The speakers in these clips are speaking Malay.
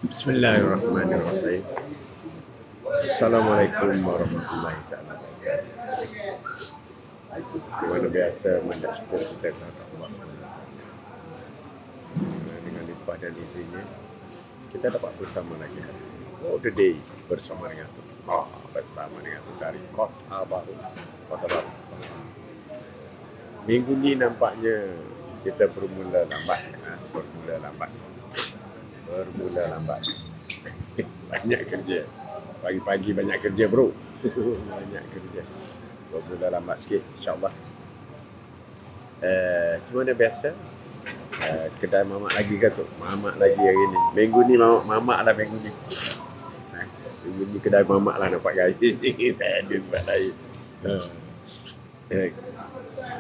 Bismillahirrahmanirrahim. Assalamualaikum warahmatullahi taala wabarakatuh. Mana biasa mandat syukur kita kepada Allah dengan limpah dan izinnya kita dapat bersama lagi. Oh, the day bersama dengan Allah, bersama dengan Allah dari kota baru. Minggu ni nampaknya kita bermula lambat. Banyak kerja. Pagi-pagi banyak kerja, bro. Banyak kerja. Bermula lambat sikit, insyaAllah. Semua dah biasa. Kedai mamak lagi ke tu? Mamak lagi hari ni. Minggu ni mamak lah minggu ni. Minggu ni kedai mamak lah nampak gaya. Tak ada tempat lain.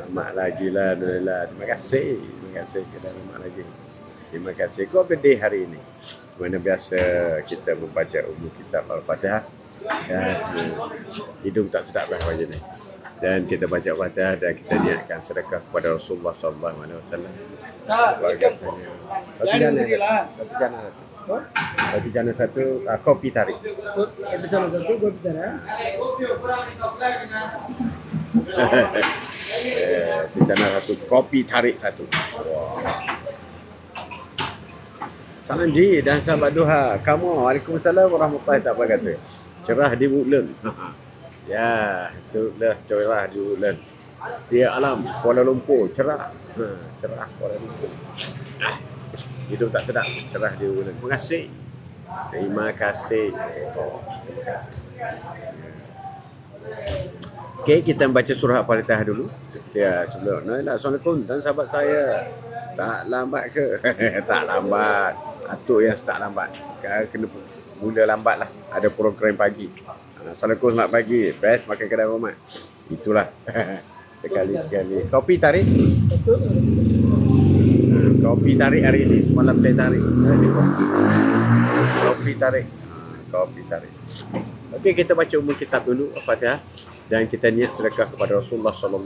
Mamak lagi lah. Terima kasih kedai mamak lagi. Terima kasih. God day hari ini. Mana biasa kita membaca umum kitab Al-Fatihah. Dan hidung tak sedap lah macam ni. Dan kita baca Fatihah dan kita niatkan sedekah kepada Rasulullah SAW. Roti jana satu, kopi tarik. Kopi jana satu, kopi tarik satu. Salam Ji dan sahabat duha. Kamu, Waalaikumsalam warahmatullahi wabarakatuh. Cerah di Woodland. Ya, cerah di Woodland. Setia alam Kuala Lumpur, cerah. Cerah Kuala Lumpur. Hidup tak sedap, cerah di Woodland. Terima kasih. Okey, kita baca surah Al-Fatihah dulu. Ya, sebelum. Assalamualaikum dan sahabat saya. Tak lambat ke? Tak lambat. Atuk yang start lambat. Sekarang kena mula lambat lah. Ada program pagi. Assalamualaikum, selamat pagi. Best makan kedai Muhammad. Itulah. Sekali-sekali. Kopi tarik. Kopi tarik hari ini. Semalam teh tarik. Kopi tarik. Kopi tarik. Okey, kita baca umum kitab dulu. Al-Fatihah. Dan kita niat sedekah kepada Rasulullah SAW.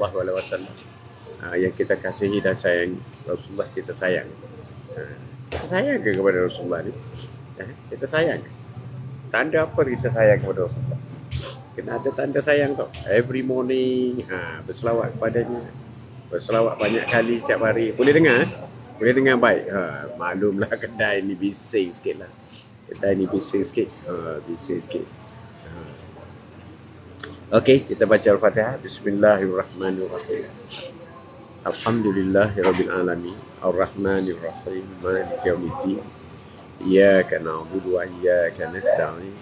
Yang kita kasihi dan sayangi. Rasulullah kita sayang. Kita sayang ke kepada Rasulullah ni? Kita sayang. Tanda apa kita sayang kepada Rasulullah? Kena ada tanda sayang tau. Every morning berselawat kepadanya. Berselawat banyak kali setiap hari. Boleh dengar? Boleh dengar baik. Maklumlah kedai ni bising sikit lah. Bising sikit. Okey, kita baca Al-Fatihah. Bismillahirrahmanirrahim. Alhamdulillahirabbil alamin. Ar-Rahmanir-Rahim. Maliki yaumiddin. Iyyaka na'budu wa iyyaka nasta'in.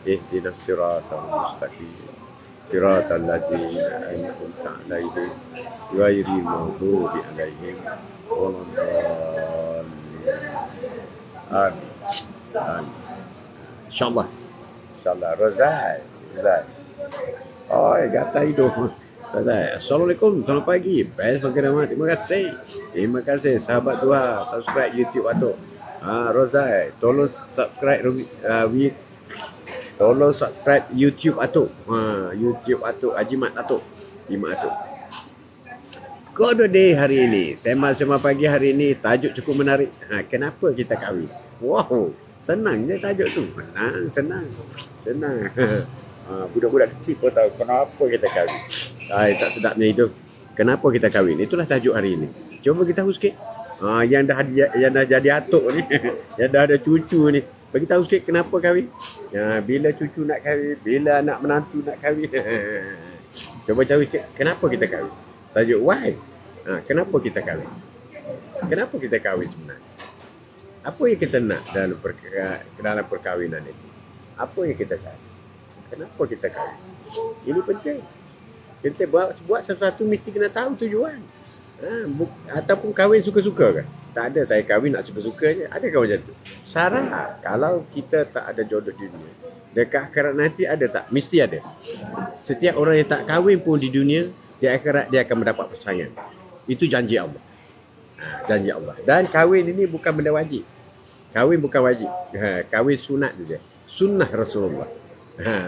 Ihdinas siratal mustaqim. Siratal ladzina an'amta 'alaihim ghairil maghdubi 'alaihim waladdallin. Amin. Insyaallah. Rozai. Oh, gatal hidung. Assalamualaikum, selamat pagi. Best makan nama. Terima kasih sahabat dua. Subscribe YouTube Atuk. Rozai, tolong subscribe YouTube Atuk. YouTube Atuk Hajimat Atuk. Kode day hari ini. Sembang pagi hari ini tajuk cukup menarik. Kenapa kita kahwin? Wow, senang je tajuk tu. Senang. Budak-budak kecil pun tahu kenapa kita kahwin. Tak sedapnya hidup. Kenapa kita kahwin? Itulah tajuk hari ini. Cuba beritahu sikit. Yang dah jadi atuk ni, yang dah ada cucu ni, beritahu sikit kenapa kahwin. Bila cucu nak kahwin, bila anak menantu nak kahwin. Cuba cari sikit kenapa kita kahwin. Tajuk why. Kenapa kita kahwin? Kenapa kita kahwin sebenarnya? Apa yang kita nak dalam perkahwinan itu? Apa yang kita kahwin? Kenapa kita kahwin? Ini penting. Kita buat sesuatu mesti kena tahu tujuan. Ataupun kahwin suka-suka kan? Tak ada saya kahwin nak suka-suka je. Ada kau macam tu? Syarat. Kalau kita tak ada jodoh di dunia, dekat akhirat nanti ada tak? Mesti ada. Setiap orang yang tak kahwin pun di dunia, di akhirat dia akan mendapat pasangan. Itu janji Allah. Janji Allah. Dan kahwin ini bukan benda wajib. Kahwin bukan wajib. Kahwin sunat je. Sunnah Rasulullah.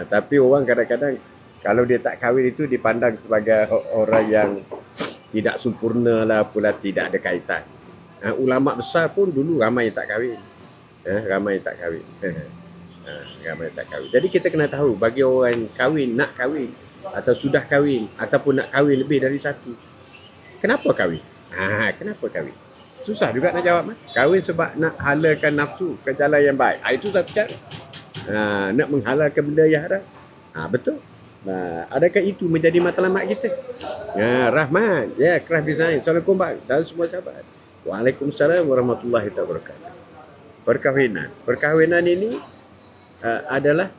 Tapi orang kadang-kadang kalau dia tak kahwin itu dipandang sebagai orang yang tidak sempurna lah pula, tidak ada kaitan. Ulama besar pun dulu ramai yang tak kahwin. Ramai yang tak kahwin. Ramai yang tak kahwin. Jadi kita kena tahu bagi orang kahwin, nak kahwin atau sudah kahwin ataupun nak kahwin lebih dari satu. Kenapa kahwin? Kenapa kahwin? Susah juga nak jawab. Kahwin sebab nak halalkan nafsu ke jalan yang baik. Itu satu cara. Nak menghalalkan benda yang haram. Betul. Adakah itu menjadi matlamat kita? Rahman, Craft Design. Assalamualaikum dan semua sahabat. Waalaikumsalam warahmatullahi wabarakatuh. Perkahwinan ini adalah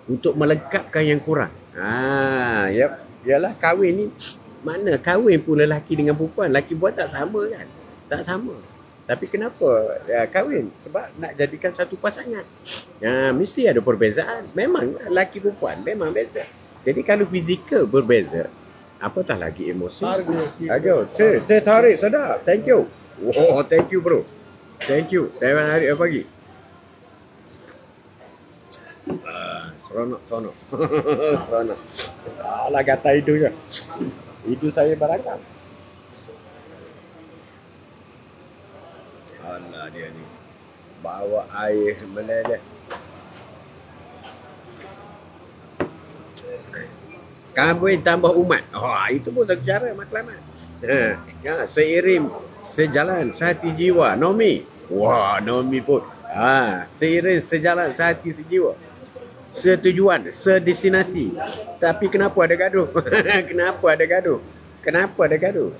untuk melengkapkan yang kurang. Yalah kahwin ni, mana kahwin pun lelaki dengan perempuan, lelaki buat tak sama kan? Tak sama. Tapi kenapa kahwin? Sebab nak jadikan satu pasangan. Mesti ada perbezaan. Memang lelaki perempuan memang beza. Jadi kalau fizikal berbeza, apatah lagi emosi. Harga. Teh tarik sedap. Thank you. Thank you bro. Thank you. Teh tarik apa lagi? Seronok. Seronok. Alah kata hidung je. Hidung saya barakam. Alah dia ni. Bawa air meleleh. Kahwin tambah umat. Itu pun satu cara matlamat. Seiring sejalan sehati jiwa. Nomi. Nomi pun. Seiring sejalan sehati sejiwa. Setujuan, sedestinasi. Tapi kenapa ada gaduh? Kenapa ada gaduh?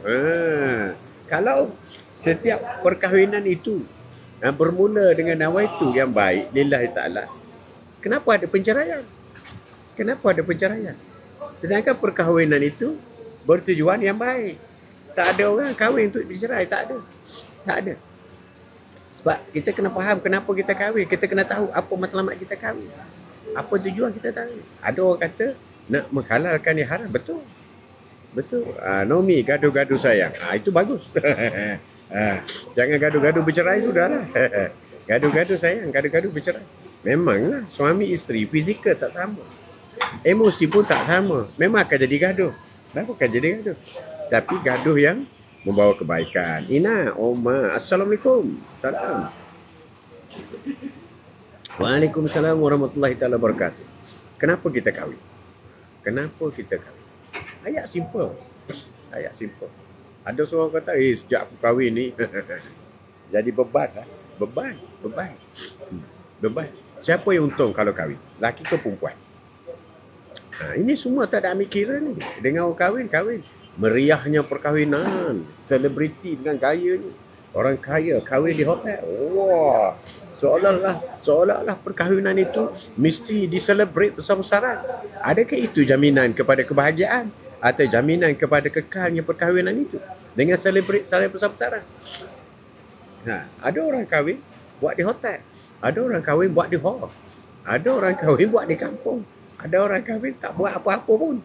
Kalau setiap perkahwinan itu bermula dengan nawaitu yang baik lillahi ta'ala, kenapa ada penceraian? Sedangkan perkahwinan itu bertujuan yang baik. Tak ada orang kahwin untuk bercerai, tak ada. Sebab kita kena faham kenapa kita kahwin, kita kena tahu apa matlamat kita kahwin. Apa tujuan kita tahu. Ada orang kata nak menghalalkan yang haram. Betul. Nomi, gaduh-gaduh sayang. Itu bagus. Jangan gaduh-gaduh bercerai sudah lah. Gaduh-gaduh sayang, gaduh-gaduh bercerai. Memanglah suami isteri fizikal tak sama. Emosi pun tak sama. Memang akan jadi gaduh. Kenapa akan jadi gaduh? Tapi gaduh yang membawa kebaikan. Ina, Omar, Assalamualaikum. Salam. Waalaikumsalam warahmatullahi taala wabarakatuh. Kenapa kita kahwin? Ayat simple. Ada seorang kata, sejak aku kahwin ni jadi beban lah. Beban. Siapa yang untung kalau kahwin? Laki ke perempuan? Ini semua tak ada ambil kira ni. Dengan orang kahwin. Meriahnya perkahwinan. Selebriti dengan gaya ni. Orang kaya kahwin di hotel. Seolah-olah perkahwinan itu mesti diselebrate besar-besaran. Adakah itu jaminan kepada kebahagiaan atau jaminan kepada kekalnya perkahwinan itu dengan celebrate secara besar-besaran? Ada orang kahwin buat di hotel, ada orang kahwin buat di hall, ada orang kahwin buat di kampung, ada orang kahwin tak buat apa-apa pun.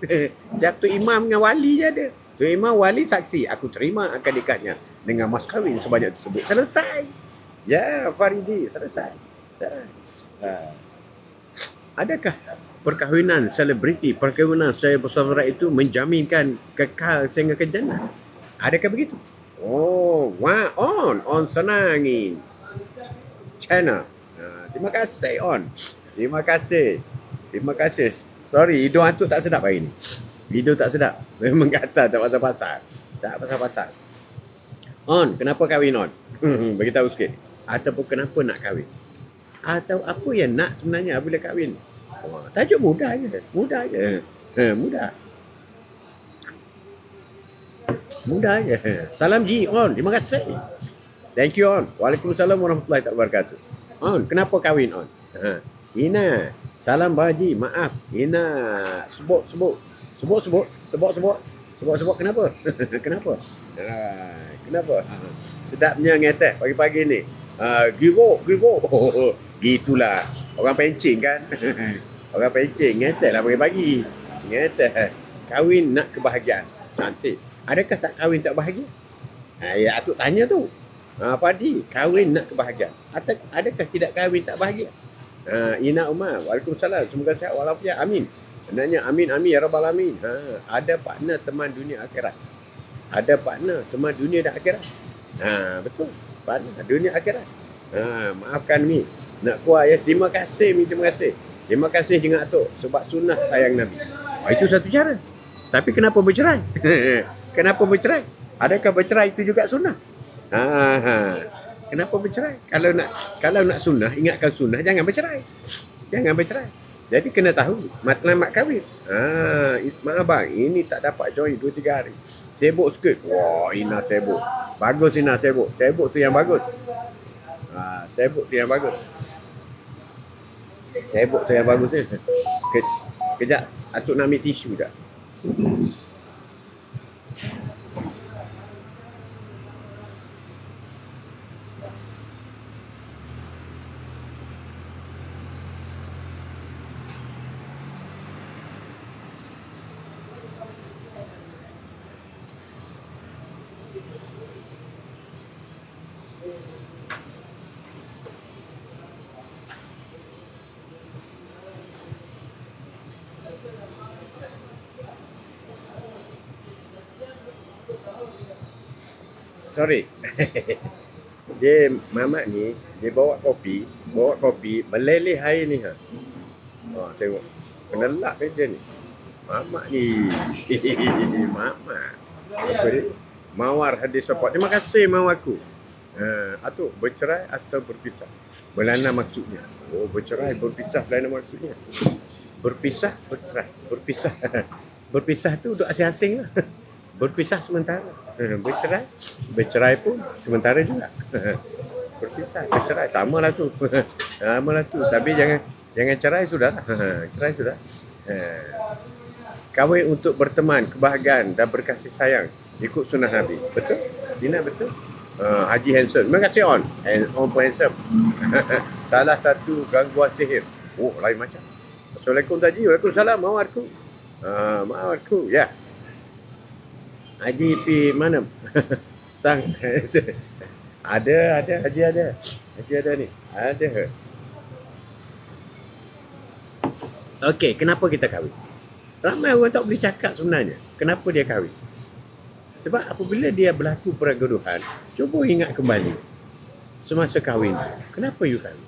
Jatuh imam dengan wali je ada. Tu imam wali saksi, aku terima akad nikahnya dengan mas kahwin sebanyak tersebut. Selesai. Ya, Faridi, selesai. Adakah perkahwinan selebriti, perkahwinan saya bersama itu menjaminkan kekal sehingga ke jannah? Adakah begitu? On senangin channel. Terima kasih on. Terima kasih. Sorry, hidung hantu tak sedap hari ni. Hidung tak sedap. Memang kata tak pasal-pasal. On, kenapa kahwin on? Beritahu sikit. Ataupun kenapa nak kahwin? Atau apa yang nak sebenarnya bila kahwin? Tajuk mudah je. Mudah je. Salam Ji on. Terima kasih. Thank you on. Waalaikumsalam warahmatullahi wabarakatuh. On, kenapa kahwin on? Ina. Salam Baji. Maaf. Ina. Sebut. Kenapa? Kenapa? Sedapnya ngetek pagi-pagi ni. Givo. Gitulah. Orang pencing kan. Orang pencing ngetek lah pagi-pagi. Ngetek. Kahwin nak kebahagiaan. Nanti. Adakah tak kahwin tak bahagia? Ya, Atuk tanya tu. Padi, kahwin nak kebahagiaan. Adakah tidak kahwin tak bahagia? Ina Umar. Waalaikumsalam. Semoga sihat walafiat. Amin. Sebenarnya amin ya rabbal alamin. Ada partner teman dunia akhirat. Ada partner, cuma dunia dan akhirat. Betul. Partner, dunia akhirat. Maafkan Mi. Nak kuat ya. Terima kasih Mi, terima kasih. Terima kasih Jeng Atuk sebab sunnah sayang Nabi. Itu satu cara. Tapi kenapa bercerai? Kenapa bercerai? Adakah bercerai itu juga sunnah? Kenapa bercerai? Kalau nak sunnah, ingatkan sunnah, jangan bercerai. Jangan bercerai. Jadi kena tahu matlamat kahwin. Mak abang, ini tak dapat join 2-3 hari. Sibuk sikit. Wah, Ina sibuk. Bagus Ina sibuk. Sibuk tu yang bagus. Sibuk tu yang bagus. Sibuk tu yang bagus ni. Kejap, Atuk nak ambil tisu tak? Sorry. Dia mamak ni, dia bawa kopi meleleh air ni tengok. Kena lap dia ni. Mamak ni. Mamak. Apa dia? Mawar hadis support. Terima kasih mawaku. Atuk, bercerai atau berpisah? Belana maksudnya. Bercerai, berpisah belana maksudnya. Berpisah, bercerai. Berpisah. Berpisah tu duduk asing-asing lah. Berpisah sementara. Bercerai pun sementara juga. Berpisah, bercerai samalah tu. Samalah tu. Tapi jangan cerai sudah. Cerai sudah. Kahwin untuk berteman, kebahagiaan dan berkasih sayang. Ikut sunnah Nabi. Betul? Dina betul? Haji Hanson. Terima kasih On. On pun handsome. Salah satu gangguan sihir. Lain macam. Assalamualaikum Taji. Waalaikumsalam. Mawarku. Mawarku. Ya. Haji pi mana? Stang. ada Haji ada. Haji ada ni. Ada. Okey, kenapa kita kahwin? Ramai orang tak boleh cakap sebenarnya. Kenapa dia kahwin? Sebab apabila dia berlaku pergaduhan, cuba ingat kembali semasa kahwin. Kenapa you kahwin?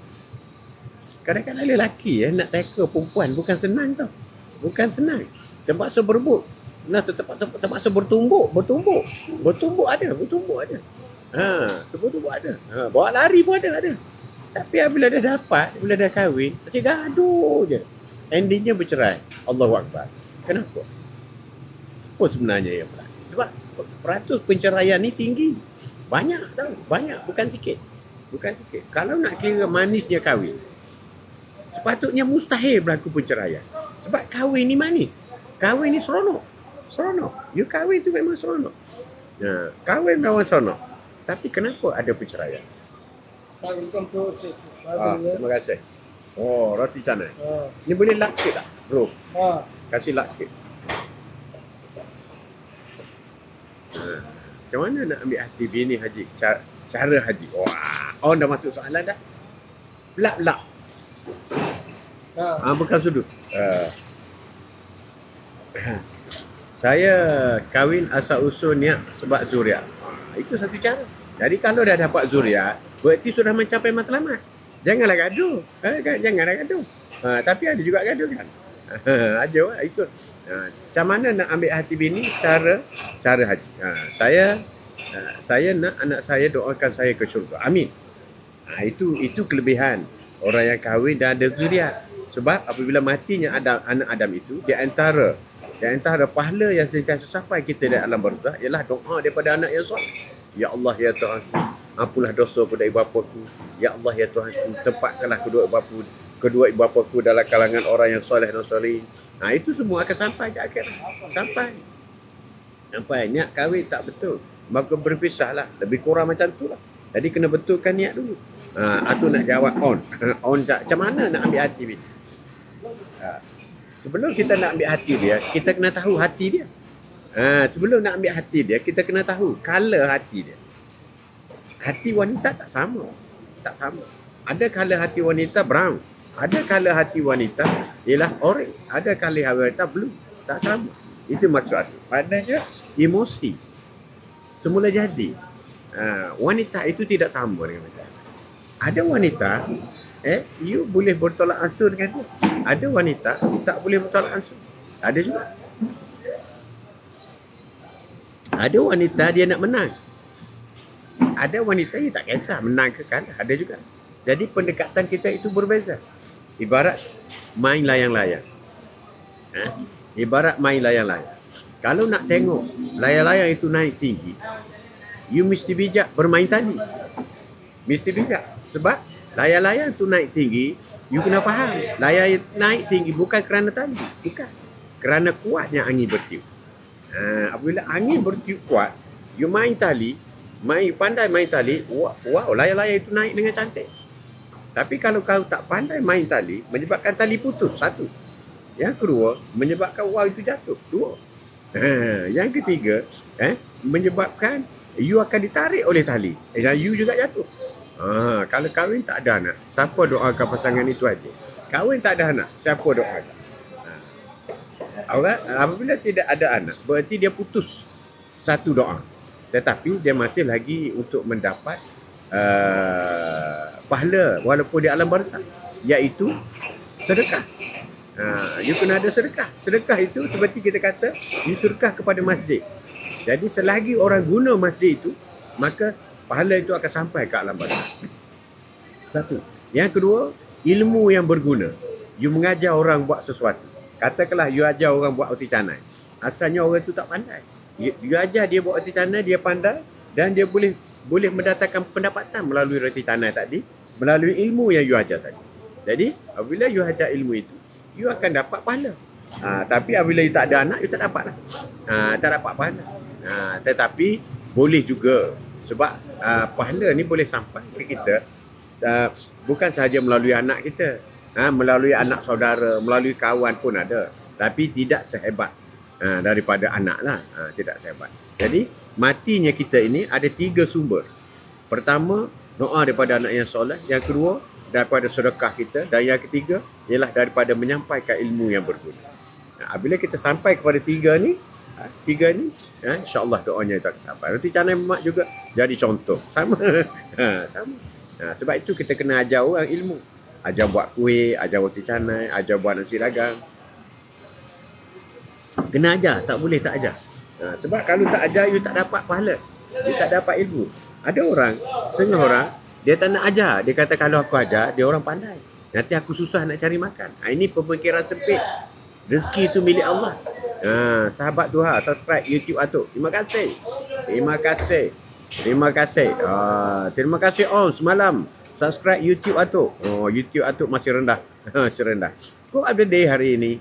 Kadang-kadang lelaki nak tackle perempuan bukan senang tau. Bukan senang. Terpaksa berebut. Terpaksa bertumbuk ada. Bertumbuk ada. Bawa lari pun ada. Tapi bila dah dapat, bila dah kahwin, macam gaduh je. Endingnya bercerai. Allahu Akbar. Kenapa? Apa sebenarnya yang berlaku? Sebab peratus penceraian ni tinggi. Banyak tau. Banyak. Bukan sikit. Kalau nak kira manisnya kahwin, sepatutnya mustahil berlaku penceraian. Sebab kahwin ni manis. Kahwin ni seronok. You kahwin tu memang seronok. Kahwin memang seronok. Tapi kenapa ada perceraian? Terima kasih. Roti canai. Ni boleh lap sikit tak, bro? Kasih lap sikit. Macam mana nak ambil hati bini Haji? Cara Haji. Dah masuk soalan dah. Lap. Bukan sudut. Saya kahwin asal usul niat sebab zuriat. Itu satu cara. Jadi kalau dah dapat zuriat, berarti sudah mencapai matlamat. Janganlah gaduh. Tapi ada juga gaduh kan. Ada lah ikut. Macam mana nak ambil hati bini? Cara Haji. Saya nak anak saya doakan saya ke syurga. Amin. Itu kelebihan orang yang kahwin dan ada zuriat. Sebab apabila matinya anak Adam itu, di antara pahala yang sentiasa sampai kita di alam barzakh ialah doa daripada anak yang soleh. Ya Allah ya Tuhan, ampunlah dosa kepada ibu bapaku. Ya Allah ya Tuhan, tempatkanlah kedua ibu bapaku dalam kalangan orang yang soleh dan soleh. Itu semua akan sampai ke akhirat. Sampai niat kahwin tak betul, maka berpisahlah. Lebih kurang macam tu lah. Jadi kena betulkan niat dulu. Aku nak jawab on macam mana nak ambil hati bini? Sebelum kita nak ambil hati dia, kita kena tahu hati dia. Sebelum nak ambil hati dia, kita kena tahu color hati dia. Hati wanita tak sama. Ada color hati wanita brown. Ada color hati wanita ialah orange. Ada color hati wanita blue. Tak sama. Itu maksud aku. Padanya emosi. semula jadi. Wanita itu tidak sama dengan lelaki. Ada wanita, you boleh bertolak ansur dengan dia. Ada wanita tak boleh bertolak ansur. Ada juga. Ada wanita dia nak menang. Ada wanita yang tak kisah menang ke kalah. Ada juga. Jadi pendekatan kita itu berbeza. Ibarat main layang-layang. Ibarat main layang-layang. Kalau nak tengok layang-layang itu naik tinggi, you mesti bijak bermain tali. Mesti bijak. Sebab layang-layang tu naik tinggi, you kena faham. Layang naik tinggi bukan kerana tali. Bukan. Kerana kuatnya angin bertiup. Apabila angin bertiup kuat, you main tali, pandai main tali, wow, layang-layang itu naik dengan cantik. Tapi kalau kau tak pandai main tali, menyebabkan tali putus, satu. Yang kedua, menyebabkan wow itu jatuh, dua. Yang ketiga, menyebabkan you akan ditarik oleh tali dan you juga jatuh. Kalau kahwin tak ada anak, siapa doakan pasangan itu aja? Kahwin tak ada anak, siapa doakan? Apabila tidak ada anak, berarti dia putus satu doa. Tetapi dia masih lagi untuk mendapat pahala walaupun di alam barzakh, iaitu sedekah. You kena ada sedekah. Sedekah itu seperti kita kata, you sedekah kepada masjid. Jadi selagi orang guna masjid itu, maka pahala itu akan sampai ke alam barzakh. Satu. Yang kedua, ilmu yang berguna. You mengajar orang buat sesuatu. Katakanlah you ajar orang buat roti canai. Asalnya orang itu tak pandai. You ajar dia buat roti canai, dia pandai dan dia boleh mendatangkan pendapatan melalui roti canai tadi, melalui ilmu yang you ajar tadi. Jadi, apabila you ajar ilmu itu, you akan dapat pahala. Tapi apabila you tak ada anak, you tak dapat lah. Tak dapat pahala. Tetapi boleh juga. Sebab pahala ni boleh sampai ke kita bukan sahaja melalui anak kita. Melalui anak saudara, melalui kawan pun ada. Tapi tidak sehebat daripada anak lah. Tidak sehebat. Jadi, matinya kita ini ada 3 sumber. Pertama, doa daripada anak yang soleh. Yang kedua, daripada sedekah kita. Dan yang ketiga, ialah daripada menyampaikan ilmu yang berguna. Bila kita sampai kepada 3 ni, insyaAllah doanya tak sampai. Roti canai mak juga jadi contoh. Sama. Sama. Sebab itu kita kena ajar orang ilmu. Ajar buat kuih, ajar roti canai, ajar buat nasi dagang. Kena ajar, tak boleh tak ajar. Sebab kalau tak ajar, you tak dapat pahala. You tak dapat ilmu. Ada orang, setengah orang, dia tak nak ajar. Dia kata kalau aku ajar, dia orang pandai. Nanti aku susah nak cari makan. Ini pemikiran sempit. Rezeki itu milik Allah. Sahabat Duha, subscribe YouTube Atuk. Terima kasih. Terima kasih. Terima kasih. Terima kasih all semalam. Subscribe YouTube Atuk. YouTube Atuk masih rendah. Masih rendah. Kok ada day hari ini?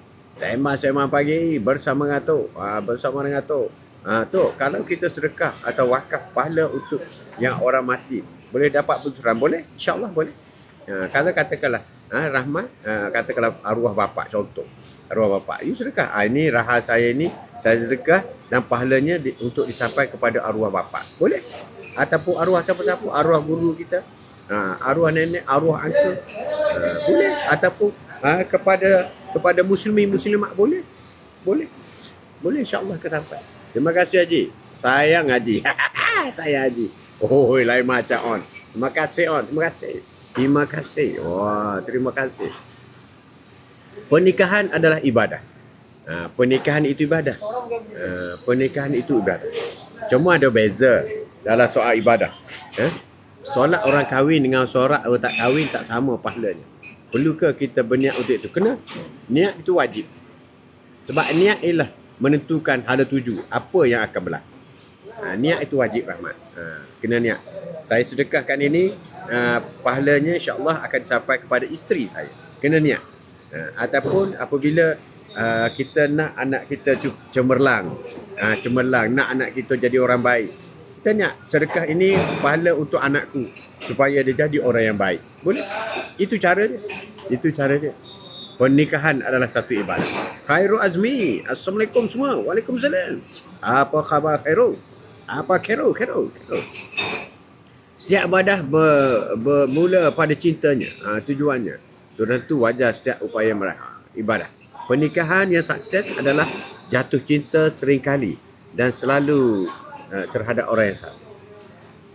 Sembang pagi bersama dengan Atuk. Bersama dengan Atuk. Tok, kalau kita sedekah atau wakaf pahala untuk yang orang mati, boleh dapat pencerahan? Boleh? InsyaAllah boleh. Kalau katakanlah rahmat, katakanlah arwah bapa, contoh. Arwah bapa, you sedekah. Ini rahas saya ni, saya sedekah dan pahalanya untuk disampai kepada arwah bapa. Boleh? Ataupun arwah siapa-siapa, arwah guru kita, arwah nenek, arwah uncle, boleh. Ataupun kepada muslimat, boleh. Boleh. Boleh, insyaAllah ke sampai. Terima kasih Haji. Sayang Haji. Saya Haji. Lain macam on. Terima kasih on. Terima kasih. Terima kasih. Wah, terima kasih. Pernikahan adalah ibadah. Pernikahan itu ibadah. Pernikahan itu ibadah. Cuma ada beza dalam soal ibadah. Solat orang kahwin dengan solat orang tak kahwin tak sama pahalanya. Perlukah kita berniat untuk itu? Kena. Niat itu wajib. Sebab niat ialah menentukan hala tuju apa yang akan berlaku. Niat itu wajib rahmat. Kena niat. Saya sedekahkan ini, pahalanya insyaAllah akan sampai kepada isteri saya. Kena niat. Ataupun apabila kita nak anak kita cemerlang, nak anak kita jadi orang baik, kita niat sedekah ini pahala untuk anakku supaya dia jadi orang yang baik. Boleh? Itu cara dia. Itu cara dia. Pernikahan adalah satu ibadah. Khairul Azmi. Assalamualaikum semua. Waalaikumsalam. Apa khabar Khairul? Apa Khairul? Setiap ibadah bermula pada cintanya. Tujuannya. Sudah tentu wajar setiap upaya ibadah. Pernikahan yang sukses adalah jatuh cinta seringkali dan selalu terhadap orang yang sama.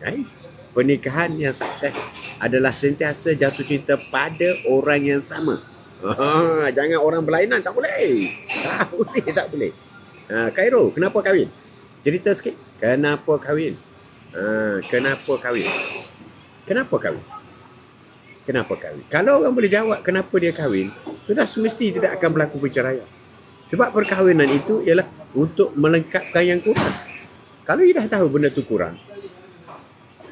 Right? Pernikahan yang sukses adalah sentiasa jatuh cinta pada orang yang sama. Jangan orang berlainan, tak boleh. Tak boleh, tak boleh. Khairul, kenapa kahwin? Cerita sikit. Kenapa kahwin? Kenapa kahwin? Kenapa kahwin? Kenapa kahwin? Kalau orang boleh jawab kenapa dia kahwin, sudah semesti tidak akan berlaku perceraian. Sebab perkahwinan itu ialah untuk melengkapkan yang kurang. Kalau you dah tahu benda tu kurang,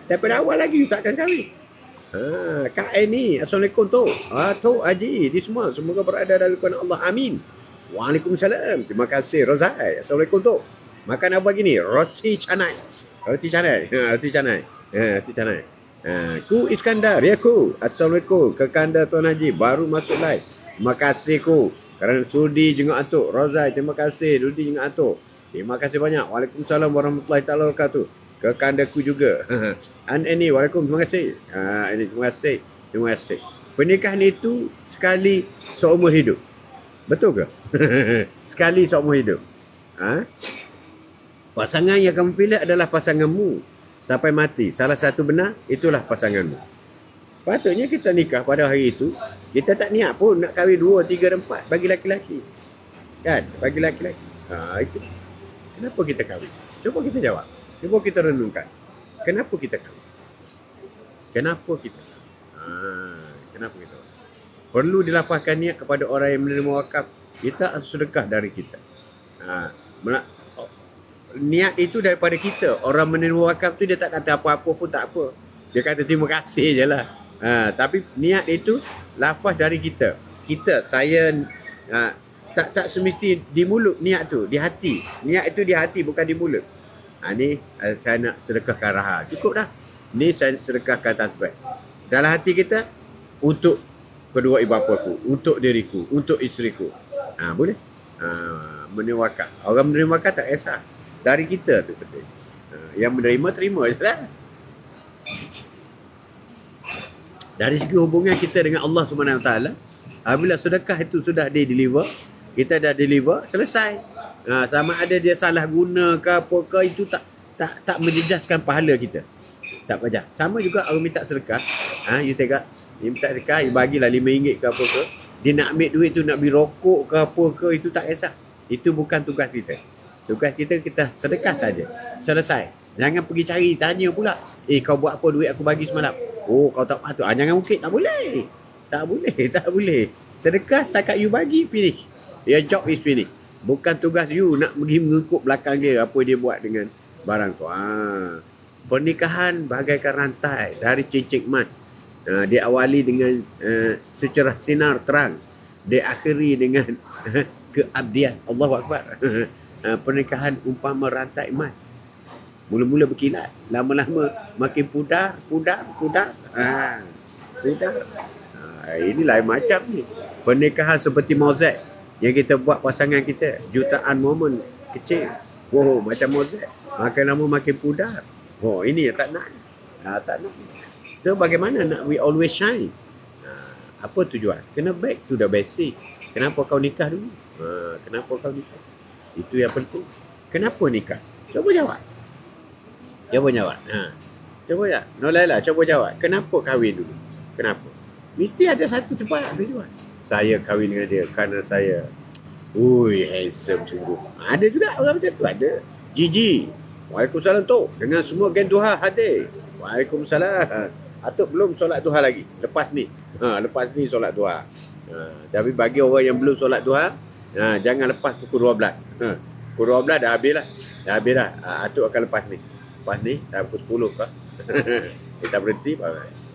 daripada awal lagi you tak akan kahwin. Kak ni, Assalamualaikum tu. Tok Haji, di semua. Semoga berada dalam lindungan Allah. Amin. Waalaikumsalam. Terima kasih Rozai. Assalamualaikum tu. Makan apa gini? Roti canai. Roti canai. Roti canai. Roti canai. Ku Iskandar. Ya ku. Assalamualaikum. Kekanda Tuan Haji. Baru masuk live. Terima kasih ku. Kerana sudi jenguk atuk. Rozai. Terima kasih. Sudi jenguk atuk. Terima kasih banyak. Waalaikumsalam warahmatullahi wabarakatuh. Kekandaku juga. Ini, waalaikum, terima kasih. Ini, terima kasih. Terima kasih. Pernikahan itu sekali seumur hidup. Betul ke? Sekali seumur hidup. Pasangan yang kamu pilih adalah pasanganmu sampai mati. Salah satu benar, itulah pasanganmu. Patutnya kita nikah pada hari itu, kita tak niat pun nak kahwin 2, 3 dan 4 bagi laki-laki. Kan? Bagi laki-laki. Itu. Kenapa kita kahwin? Cuba kita jawab. Cuba kita renungkan. Kenapa kita kahwin? Kenapa kita kahwin? Kenapa kita kahwin? Perlu dilafazkan niat kepada orang yang menerima wakaf. Kita sedekah dari kita. Niat itu daripada kita. Orang menerima wakaf tu dia tak kata apa-apa pun tak apa. Dia kata terima kasih je lah. Tapi niat itu lafaz dari kita. Saya tak semesti di mulut niat tu. Di hati. Niat itu di hati bukan di mulut. Ni saya nak sedekahkan Raha. Cukup dah. Ni saya sedekahkan tasbih. Dalam hati kita, untuk kedua ibu bapaku, untuk diriku, untuk isteriku. Boleh? Menerima wakaf. Orang menerima wakaf tak kisah. Dari kita tu betul. Yang menerima, terima je lah. Dari segi hubungan kita dengan Allah SWT, apabila sedekah itu sudah di-deliver, kita dah deliver, selesai. Sama ada dia salah guna ke apa ke, itu tak menjejaskan pahala kita. Tak payah. Sama juga orang minta sedekah. You tengok, dia minta sedekah, you bagilah RM5 ke apa ke. Dia nak ambil duit tu nak beli rokok ke apa ke, itu tak kisah. Itu bukan tugas kita. Tugas kita sedekah saja. Selesai. Jangan pergi cari, tanya pula. Kau buat apa duit aku bagi semalam? Oh, kau tak patut. Jangan ungkit. Tak boleh. Tak boleh. Tak boleh. Sedekah setakat you bagi, finish. Your job is finish. Bukan tugas you nak pergi mengikut belakang dia apa dia buat dengan barang tu. Pernikahan bagaikan rantai dari cincin emas. Dia awali dengan secerah sinar terang. Dia akhiri dengan keabdian. Allahu Akbar. Pernikahan umpama rantai emas. Mula-mula berkilat. Lama-lama makin pudar. Pudar. Inilah macam ni. Pernikahan seperti mozaik yang kita buat pasangan kita, jutaan momen kecil. Macam mozaik. Makin lama makin pudar. Ini yang tak nak. Tak nak. So bagaimana nak we always shine? Apa tujuan? Kena back to the basic. Kenapa kau nikah dulu? Kenapa kau nikah? Itu yang penting. Kenapa nikah? Cuba jawab. Cuba jawab. Cuba jawab. Nolailah, cuba jawab. Kenapa kahwin dulu? Kenapa? Mesti ada satu tempat tujuan. Saya kahwin dengan dia kerana saya handsome sungguh. Ada juga orang macam tu, ada. Gigi. Waalaikumsalam tu. Dengan semua geng duha hadir. Waalaikumsalam. Atuk belum solat duha lagi. Lepas ni solat duha. Tapi bagi orang yang belum solat duha, jangan lepas pukul 12. Pukul 12 dah habis lah. Atuk akan lepas ni. Lepas ni dah pukul 10 kah? Kita berhenti.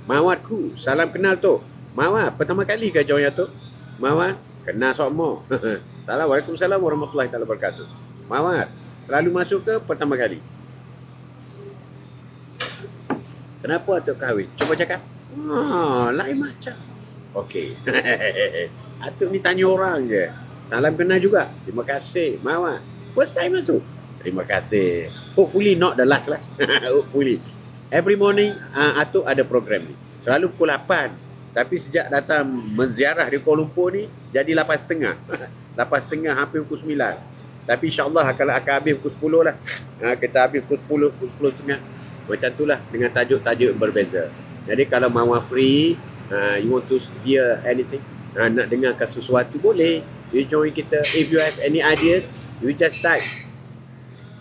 Mawatku. Salam kenal tu. Mawat, pertama kali ke join Atuk? Mawat, kenal semua. Waalaikumsalam warahmatullahi wabarakatuh. Mawat, selalu masuk ke pertama kali? Kenapa Atuk kahwin? Cuba cakap. Lain macam. Okey. Atuk ni tanya orang je. Salam kenal juga. Terima kasih. Mawat, first time masuk? Terima kasih. Hopefully not the last lah. Hopefully. Every morning, Atuk ada program ni. Selalu pukul 8. Tapi sejak datang menziarah di Kuala Lumpur ni, jadi 8.30. 8.30 hampir pukul 9. Tapi insyaAllah kalau akan habis pukul 10 lah. Kita habis pukul 10, pukul 10 setengah. Macam tu lah dengan tajuk-tajuk berbeza. Jadi kalau Mama free, you want to hear anything, nak dengarkan sesuatu, boleh. You join kita. If you have any idea, you just type.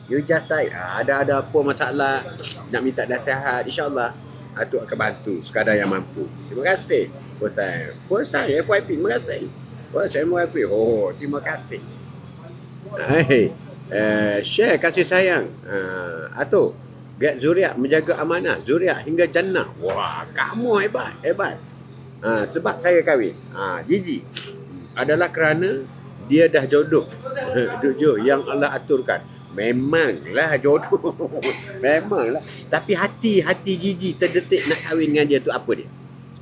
Ada apa masalah, nak minta nasihat, insyaAllah Atuk akan bantu sekadar yang mampu. Terima kasih. First time FYP, terima kasih. First time FYP, terima kasih. Share kasih sayang. Atuk, get Zuriat menjaga amanah, Zuriat hingga jannah. Wah, kamu hebat. Sebab saya kahwin, Gigi, adalah kerana dia dah jodoh. Jodoh yang Allah aturkan. Memanglah jodoh. Memanglah. Tapi hati Gigi terdetik nak kahwin dengan dia tu apa dia?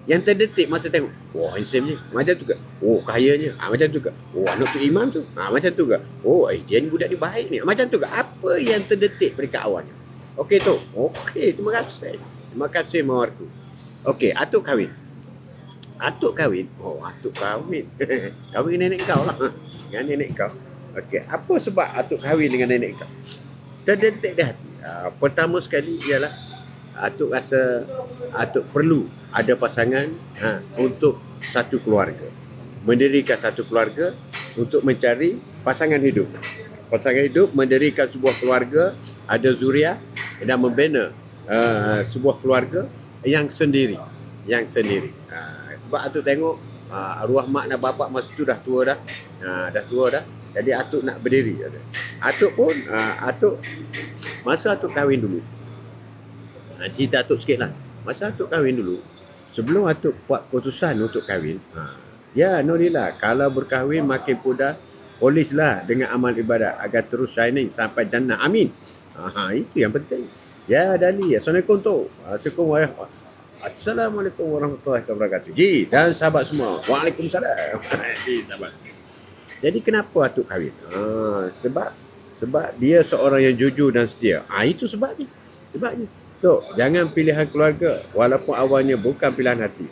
Yang terdetik masa tengok, wah handsome-nya, macam tu ke? Oh kayanya, macam tu ke? Oh anak tu imam tu, macam tu ke? Oh dia ni budak ni baik ni, macam tu ke? Apa yang terdetik pada awalnya? Okey tu. Okey, terima kasih. Terima kasih mawarku. Okey, Atuk kahwin. Atuk kahwin. Kahwin dengan nenek kau lah. Dengan nenek kau. Okey, apa sebab Atuk kahwin dengan nenek kau? Terdetik dah hati. Pertama sekali ialah Atuk rasa Atuk perlu ada pasangan untuk satu keluarga. Mendirikan satu keluarga untuk mencari pasangan hidup. Pasangan hidup, mendirikan sebuah keluarga, ada zuriat dan membina sebuah keluarga yang sendiri. Sebab Atuk tengok arwah mak dan bapak masa tu dah tua dah. Jadi Atuk nak berdiri. Atuk pun masa Atuk kahwin dulu. Cerita Atuk sikit lah. Masa Atuk kahwin dulu, sebelum Atuk buat keputusan untuk kahwin, ya Nurila, kalau berkahwin makin mudah, polislah dengan amal ibadat agar terus shining sampai jannah. Amin. Itu yang penting. Ya Dali, Assalamualaikum tu. Assalamualaikum warahmatullahi wabarakatuh. Ji dan sahabat semua. Waalaikumsalam. Sahabat. Jadi kenapa Atuk kahwin? Sebab dia seorang yang jujur dan setia. Itu sebabnya. So, jangan pilihan keluarga walaupun awalnya bukan pilihan hati.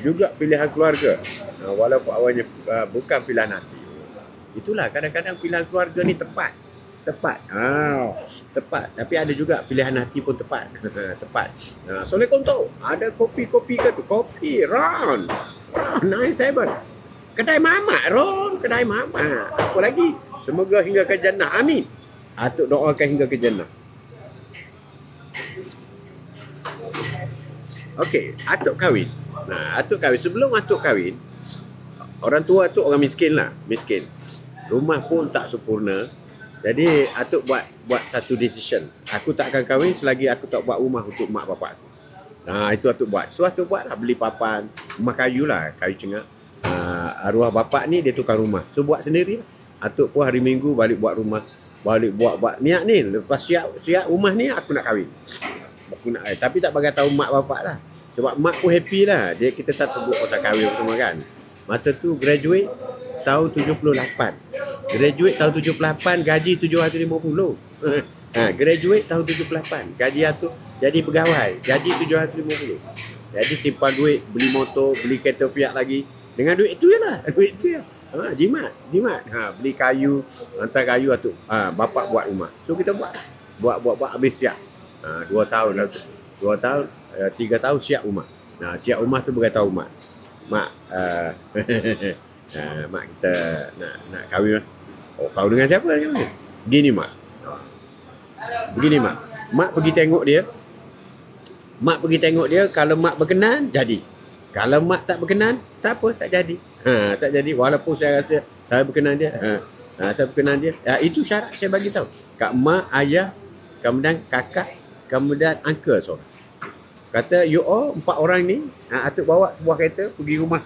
Juga pilihan keluarga walaupun awalnya bukan pilihan hati. Itulah kadang-kadang pilihan keluarga ni tepat. Tapi ada juga pilihan hati pun tepat. Assalamualaikum tu. Ada kopi ke tu? Kopi Ron 97. Kedai mamak Ron, kedai mamak. Apa lagi? Semoga hingga ke jannah. Amin. Atuk doakan hingga ke jannah. Okey, Atuk kahwin. Sebelum Atuk kahwin, orang tua Atuk orang miskin. Rumah pun tak sempurna. Jadi Atuk buat satu decision. Aku tak akan kahwin selagi aku tak buat rumah untuk mak bapak aku. Itu Atuk buat. So Atuk buatlah, beli papan, rumah kayu lah, kayu cengak. Arwah bapak ni dia tukar rumah. So buat sendiri. Atuk pun hari Minggu balik buat rumah. Balik buat niat ni. Lepas siap rumah ni aku nak kahwin. Tapi tak bagi tahu mak bapak lah. Sebab mak pun happy lah. Kita tak sebut pasal kahwin bersama kan. Masa tu graduate tahun 78. Graduate tahun 78, gaji 750. Graduate tahun 78. Gaji Atuk jadi pegawai, gaji 750. Jadi simpan duit, beli motor, beli kereta Fiat lagi. Dengan duit tu je lah. Jimat. Beli kayu, hantar kayu Atuk. Bapak buat rumah. So kita buat habis siap. 2 tahun lah tu. 2 tahun, 3 tahun siap rumah. Siap rumah tu berkata mak. Mak kita nak kahwin lah. Kau dengan siapa ni? Begini mak. Mak pergi tengok dia. Kalau mak berkenan, jadi. Kalau mak tak berkenan, tak apa, tak jadi. Tak jadi. Walaupun saya rasa saya berkenan dia. Saya berkenan dia. Itu syarat saya bagi tahu. Kak mak, ayah, kemudian kakak, kemudian uncle seorang. Kata, you all 4 orang ni, Atuk bawa sebuah kereta pergi rumah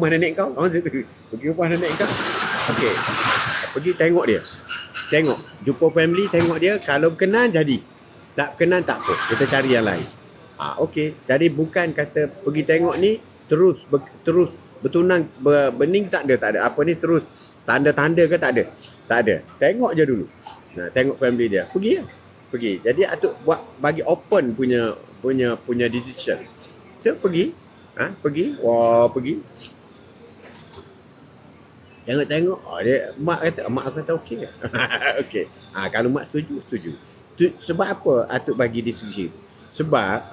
nenek kau. Pergi rumah nenek kau. Okey. Pergi tengok dia. Jumpa family, tengok dia. Kalau berkenan, jadi. Tak berkenan, tak apa. Kita cari yang lain. Okey. Jadi bukan kata pergi tengok ni, terus bertunang, bening tak ada. Apa ni, terus tanda-tanda ke tak ada. Tengok je dulu. Tengok family dia. Pergi. Jadi Atuk bagi open punya decision. So pergi. Pergi. Tengok-tengok, mak aku kata okey. Okey. Kalau mak setuju, setuju. Sebab apa atuk bagi di segi tu? Sebab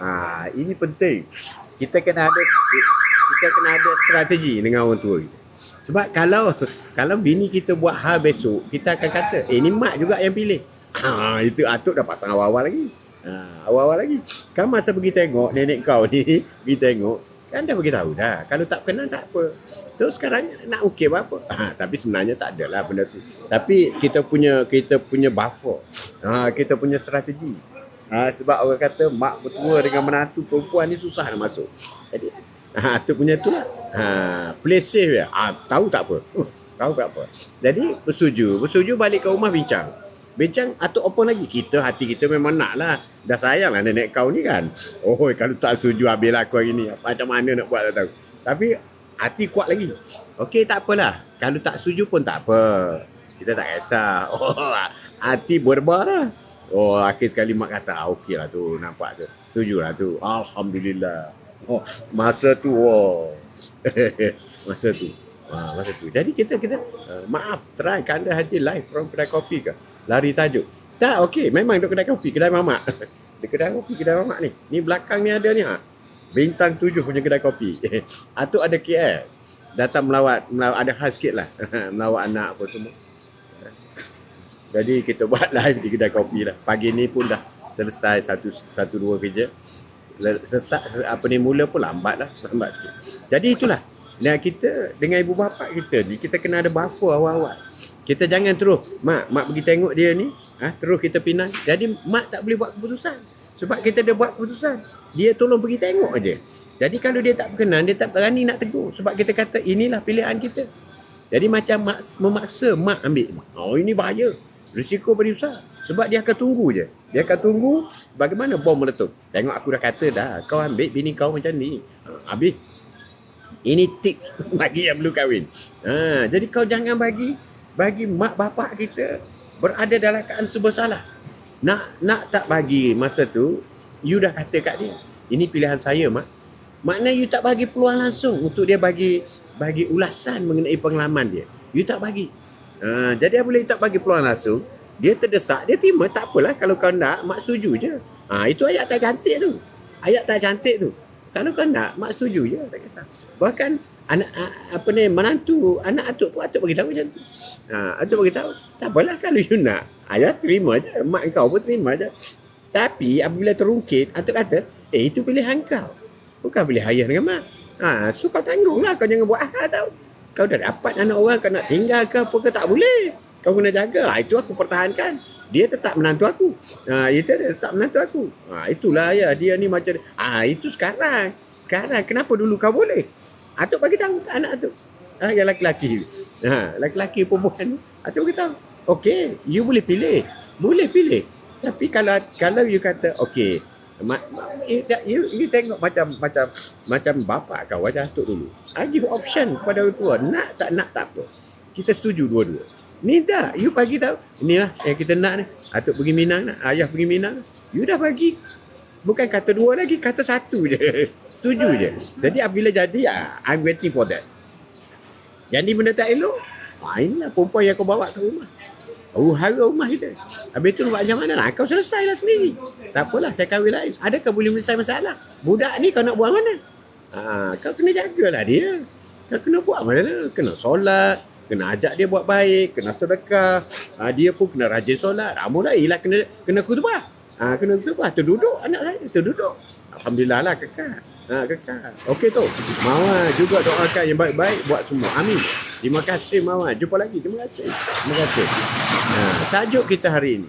ini penting. Kita kena ada strategi dengan orang tua kita. Sebab kalau bini kita buat hal besok, kita akan kata, ni mak juga yang pilih. Itu atuk dah pasang awal-awal lagi. Awal-awal lagi. Kan masa pergi tengok nenek kau ni, pergi tengok, kan dah beritahu dah. Kalau tak kenal tak apa. Terus sekarang nak okey apa? Tapi sebenarnya tak adalah benda tu. Tapi kita punya buffer. Kita punya strategi. Sebab orang kata mak bertua dengan menantu perempuan ni susah nak masuk. Jadi tu punya tu lah. Play safe ya. Tahu tak apa. Tahu tak apa. Jadi bersetuju balik ke rumah bincang atuk open lagi. Hati kita memang nak lah. Dah sayang lah nenek kau ni kan. Kalau tak setuju habislah aku hari ni. Macam mana nak buat tak tahu. Tapi hati kuat lagi. Okey, tak apalah. Kalau tak setuju pun tak apa. Kita tak kisah. Hati berdebar lah. Akhir sekali mak kata, okey lah tu. Nampak tu. Setuju lah tu. Alhamdulillah. Masa tu. Masa tu. Jadi kita maaf. Try Kanda Haji live from kedai kopi ke? Lari tajuk. Tak, okey. Memang duduk kedai kopi. Kedai mamak. Di kedai kopi, kedai mamak ni. Ni belakang ni ada ni. Bintang 7 punya kedai kopi. Atuk ada KL. Datang melawat ada hal sikit lah. Melawat anak apa semua. Jadi kita buat live di kedai kopi lah. Pagi ni pun dah selesai satu dua kerja. Mula pun lambat sikit. Jadi itulah. Nah, kita dengan ibu bapa kita ni, kita kena ada buffer awal-awal. Kita jangan terus, mak pergi tengok dia ni, terus kita pinang. Jadi mak tak boleh buat keputusan. Sebab kita dah buat keputusan. Dia tolong pergi tengok aje. Jadi kalau dia tak berkenan, dia tak berani nak tegur. Sebab kita kata inilah pilihan kita. Jadi macam memaksa mak ambil. Ini bahaya. Risiko paling besar. Sebab dia akan tunggu je. Dia akan tunggu bagaimana bom meletup. Tengok aku dah kata dah, kau ambil bini kau macam ni. Habis. Ini tips bagi yang belum kahwin. Jadi kau jangan bagi mak bapak kita berada dalam keadaan serba salah. Nak tak bagi masa tu, you dah kata kat dia, ini pilihan saya mak. Maknanya you tak bagi peluang langsung untuk dia bagi ulasan mengenai pengalaman dia. You tak bagi. Jadi apabila you tak bagi peluang langsung, dia terdesak, dia terima, tak apalah kalau kau nak, mak setuju je. Itu ayat tak cantik tu. Ayat tak cantik tu. Kalau kau nak, mak setuju je, tak kisah. Bahkan menantu anak atuk pun atuk bagi tahu macam tu. Atuk bagi tahu, tak apalah kalau you nak. Ayah terima je, mak kau pun terima je. Tapi apabila terungkit, atuk kata, itu pilihan kau. Bukan pilih ayah dengan mak. So kau tanggunglah, kau jangan buat hal tau. Kau dah dapat anak orang, kau nak tinggal ke apa ke, tak boleh. Kau kena jaga. Itu aku pertahankan. Dia tetap menantu aku. Dia tetap menantu aku. Itulah ya, dia ni macam itu sekarang. Kenapa dulu kau boleh? Atuk bagi tahu anak atuk. Yang lelaki. Lelaki perempuan. Atuk bagi tahu. Okey, you boleh pilih. Boleh pilih. Tapi kalau you kata okey, you tengok macam bapak kau macam atuk dulu. Give option kepada orang tua. Nak tak apa. Kita setuju dua-dua. Ni dah, you bagi tahu. Inilah yang kita nak ni. Atuk pergi Minang nak, ayah pergi Minang. You dah bagi. Bukan kata dua lagi, kata satu je. Setuju je. Jadi apabila jadi, I'm waiting for that. Jadi benda tak elok, inilah perempuan yang kau bawa ke rumah. Hara rumah kita. Habis tu buat macam mana? Kau selesailah sendiri. Tak apalah, saya kahwin lain. Adakah boleh menyelesaikan masalah? Budak ni kau nak buang mana? Kau kena jagalah dia. Kau kena buat mana? Kena solat. Kena ajak dia buat baik, kena sedekah. Dia pun kena rajin solat. Mulailah kena khutbah. Kena khutbah, terduduk anak saya, terduduk. Alhamdulillah lah kekal. Kekal. Okey tu. Mawar juga doakan yang baik-baik buat semua. Amin. Terima kasih Mawar. Jumpa lagi. Terima kasih. Tajuk kita hari ini.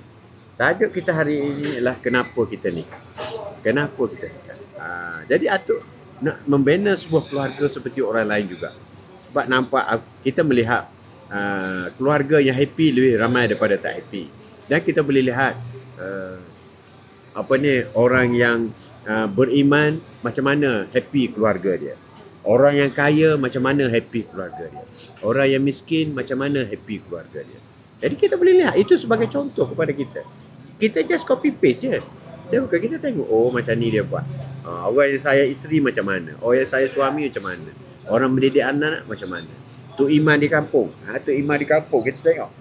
Ialah kenapa kita nikah. Jadi atuk nak membina sebuah keluarga seperti orang lain juga. Sebab nampak kita melihat keluarga yang happy lebih ramai daripada tak happy. Dan kita boleh lihat orang yang beriman macam mana happy keluarga dia. Orang yang kaya macam mana happy keluarga dia. Orang yang miskin macam mana happy keluarga dia. Jadi kita boleh lihat itu sebagai contoh kepada kita. Kita just copy paste je. Bukan kita tengok macam ni dia buat. Orang yang saya isteri macam mana. Orang yang saya suami macam mana. Orang mendidik anak macam mana. Tok Iman di kampung. Tok Iman di kampung, kita tengok.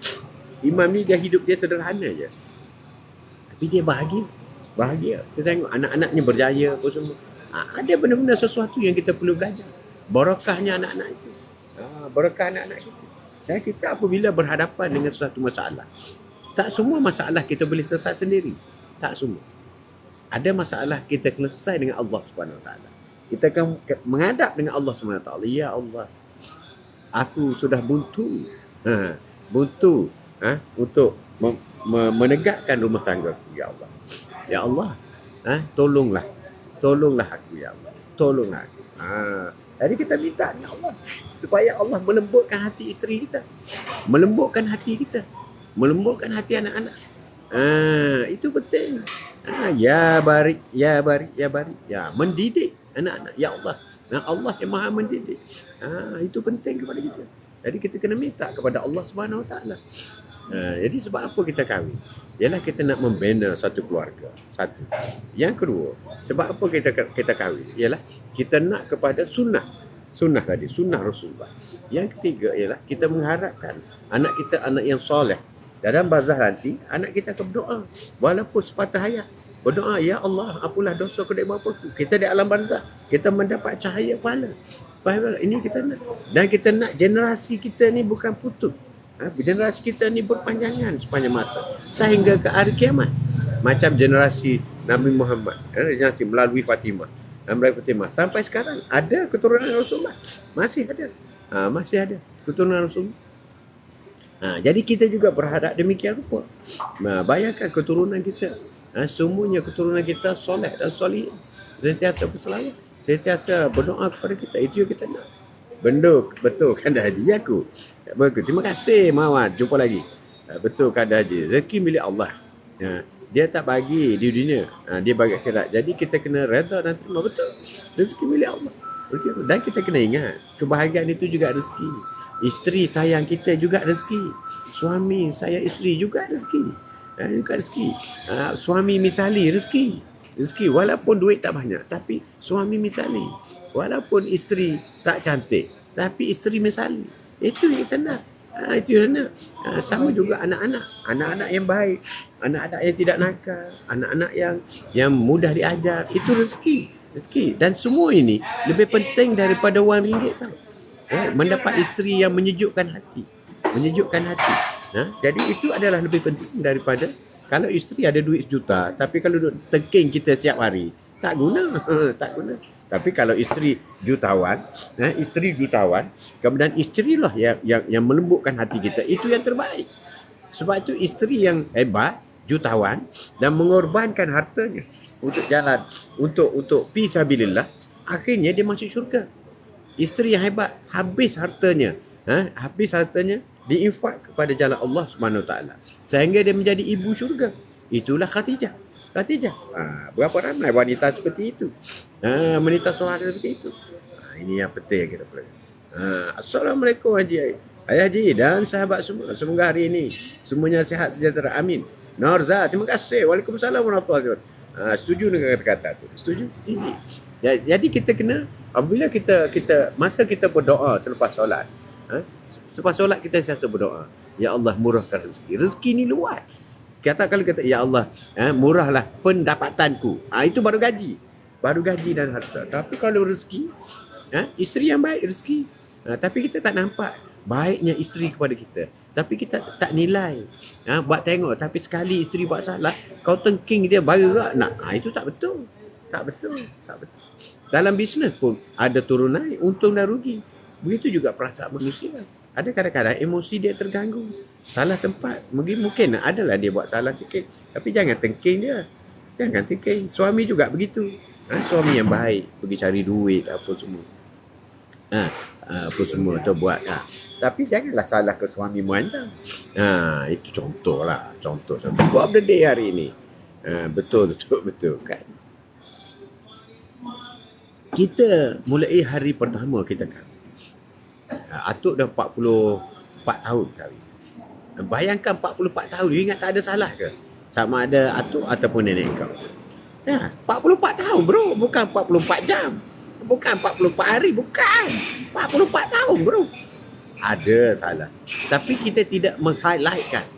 Imam ni dia hidup dia sederhana je. Tapi dia bahagia. Bahagia. Kita tengok anak-anaknya berjaya apa semua. Ada benda-benda sesuatu yang kita perlu belajar. Barakahnya anak-anak itu. Barakah anak-anak kita. Dan kita apabila berhadapan dengan suatu masalah, tak semua masalah kita boleh selesai sendiri. Tak semua. Ada masalah kita selesai dengan Allah Subhanahu Wa Taala. Kita akan menghadap dengan Allah Subhanahu Wa Taala. Ya Allah, aku sudah buntu. Buntu untuk menegakkan rumah tangga aku, ya Allah. Ya Allah, tolonglah. Tolonglah aku, ya Allah. Tolonglah aku. Jadi kita minta dengan Allah supaya Allah melembutkan hati isteri kita, melembutkan hati kita, melembutkan hati anak-anak. Itu penting. Ya barik, ya barik, ya barik. Ya, mendidik anak-anak. Ya Allah. Allah yang Maha mendidik. Itu penting kepada kita. Jadi kita kena minta kepada Allah Subhanahu Wa Taala. Jadi sebab apa kita kahwin? Ialah kita nak membina satu keluarga. Satu. Yang kedua, sebab apa kita kahwin? Ialah kita nak kepada sunnah. Sunnah tadi, sunnah Rasulullah. Yang ketiga ialah kita mengharapkan anak kita anak yang soleh. Dalam barzah nanti, anak kita akan berdoa. Walaupun sepatah hayat. Berdoa, ya Allah, apalah dosa kedai bapaku. Kita di alam barzah, kita mendapat cahaya pahala. Ini kita nak. Dan kita nak generasi kita ni bukan putus. Generasi kita ni berpanjangan sepanjang masa. Sehingga ke hari kiamat. Macam generasi Nabi Muhammad. Generasi melalui Fatimah. Sampai sekarang ada keturunan Rasulullah. Masih ada. Masih ada keturunan Rasulullah. Jadi kita juga berharap demikian rupa. Bayangkan keturunan kita. Semuanya keturunan kita soleh dan soleh. Sentiasa berselawat. Sentiasa berdoa kepada kita. Itu yang kita nak. Betul kan dah haji aku. Bagus. Terima kasih Mawad. Jumpa lagi. Betul kan dah haji. Rezeki milik Allah. Dia tak bagi di dunia. Dia bagi akhirat. Jadi kita kena redha dan terima. Betul. Rezeki milik Allah. Dan kita kena ingat. Kebahagiaan itu juga rezeki. Isteri sayang kita juga rezeki. Suami sayang isteri juga rezeki. Juga rezeki. Suami misali rezeki. Rezeki. Walaupun duit tak banyak. Tapi suami misali. Walaupun isteri tak cantik, tapi isteri misali. Itu yang kita nak. Itu yang nak. Sama juga anak-anak. Anak-anak yang baik. Anak-anak yang tidak nakal. Anak-anak yang mudah diajar. Itu rezeki. Dan semua ini lebih penting daripada wang ringgit tau. Mendapat isteri yang menyejukkan hati. Menyejukkan hati. Jadi itu adalah lebih penting daripada kalau isteri ada duit sejuta, tapi kalau tengking kita setiap hari, tak guna. Tak guna. Tapi kalau isteri jutawan, kemudian isteri lah yang melembutkan hati kita, itu yang terbaik. Sebab itu isteri yang hebat, jutawan dan mengorbankan hartanya untuk jalan untuk fi sabilillah, akhirnya dia masuk syurga. Isteri yang hebat habis hartanya diinfak kepada jalan Allah Subhanahu Wa Taala sehingga dia menjadi ibu syurga. Itulah Khadijah. Berapa ramai wanita seperti itu. Wanita soleh seperti itu. Ini yang penting kita pelajari. Assalamualaikum Haji. Ayah Haji dan sahabat semua. Semoga hari ini semuanya sihat sejahtera. Amin. Norza, terima kasih. Waalaikumsalam warahmatullahi wabarakatuh. Setuju dengan kata-kata tu. Setuju? Jadi kita kena, apabila kita masa kita berdoa selepas solat. Selepas solat kita selalu berdoa. Ya Allah murahkan rezeki. Rezeki ni luas. Kalau kata, ya Allah, murahlah pendapatanku. Itu baru gaji. Baru gaji dan harta. Tapi kalau rezeki, isteri yang baik rezeki. Tapi kita tak nampak baiknya isteri kepada kita. Tapi kita tak nilai. Buat tengok. Tapi sekali isteri buat salah, kau tengking dia baru nak. Itu tak betul. Tak betul. Dalam bisnes pun ada turun naik, untung dan rugi. Begitu juga perasaan manusia. Ada kadang-kadang emosi dia terganggu. Salah tempat. Mungkin adalah dia buat salah sikit. Tapi jangan tengking dia. Jangan tengking. Suami juga begitu. Suami yang baik. Pergi cari duit apa semua. Apa semua tu buat. Tapi janganlah salah ke suami muantam. Itu contoh lah. Contoh. Quote of the day hari ini. Betul kan. Kita mulai hari pertama kita kahwin. Atuk dah 44 tahun kahwin. Bayangkan 44 tahun, you ingat tak ada salah ke? Sama ada atuk ataupun nenek kau. 44 tahun bro, bukan 44 jam. Bukan 44 hari, bukan. 44 tahun bro. ada salah. Tapi kita tidak meng-highlightkan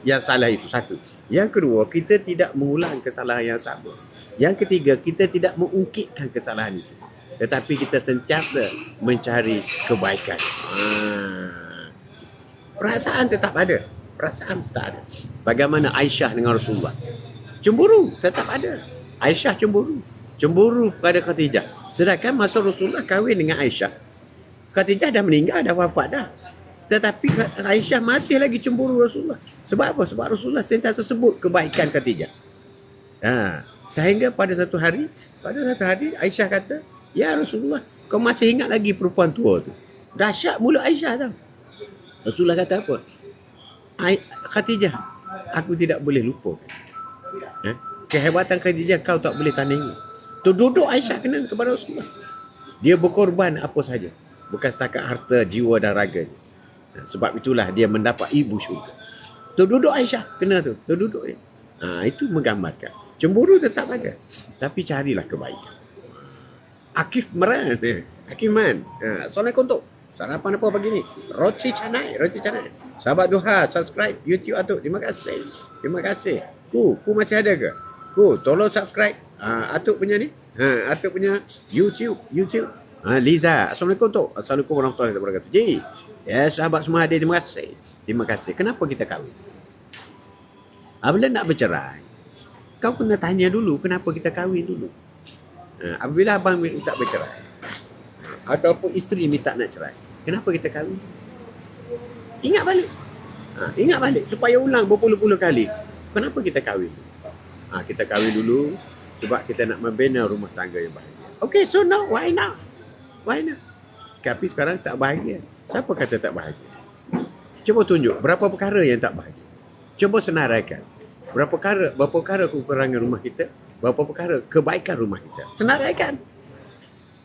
yang salah itu, satu. Yang kedua, kita tidak mengulang kesalahan yang sama. Yang ketiga, kita tidak mengungkitkan kesalahan itu. Tetapi kita sentiasa mencari kebaikan. Perasaan tetap ada. Perasaan tetap ada. Bagaimana Aisyah dengan Rasulullah? Cemburu tetap ada. Aisyah cemburu. Cemburu pada Khadijah. Sedangkan masa Rasulullah kahwin dengan Aisyah, Khadijah dah meninggal, dah wafat dah. Tetapi Aisyah masih lagi cemburu Rasulullah. Sebab apa? Sebab Rasulullah sentiasa sebut kebaikan Khadijah. Sehingga pada satu hari Aisyah kata, "Ya Rasulullah, kau masih ingat lagi perempuan tua tu?" Dahsyat mulut Aisyah tau. Rasulullah kata apa? Khadijah, aku tidak boleh lupa. Kehebatan Khadijah kau tak boleh tandingi. Terduduk Aisyah kena kepada Rasulullah. Dia berkorban apa saja. Bukan setakat harta, jiwa dan raga. Sebab itulah dia mendapat ibu syurga. Terduduk Aisyah kena tu. Terduduk dia. Itu menggambarkan. Cemburu tetap ada. Tapi carilah kebaikan. Akif Man. Assalamualaikum tu. Sarapan apa pagi ni? Roti canai. Sahabat Duha, subscribe YouTube Atuk. Terima kasih. Ku masih ada ke? Ku, tolong subscribe Atuk punya ni. Atuk punya YouTube. Liza, Assalamualaikum tu. Assalamualaikum warahmatullahi wabarakatuh. Ji. Ya, sahabat semua hadir. Terima kasih. Kenapa kita kahwin? Apabila nak bercerai, kau kena tanya dulu kenapa kita kahwin dulu. Apabila abang minta bercerai, ataupun isteri minta nak cerai, kenapa kita kahwin? Ingat balik supaya ulang berpuluh-puluh kali. Kenapa kita kahwin? Kita kahwin dulu sebab kita nak membina rumah tangga yang bahagia. Okay, so now, why not? Tapi sekarang tak bahagia. Siapa kata tak bahagia? Cuba tunjuk berapa perkara yang tak bahagia. Cuba senaraikan. Berapa perkara kekurangan rumah kita, berapa perkara kebaikan rumah kita. Senaraikan.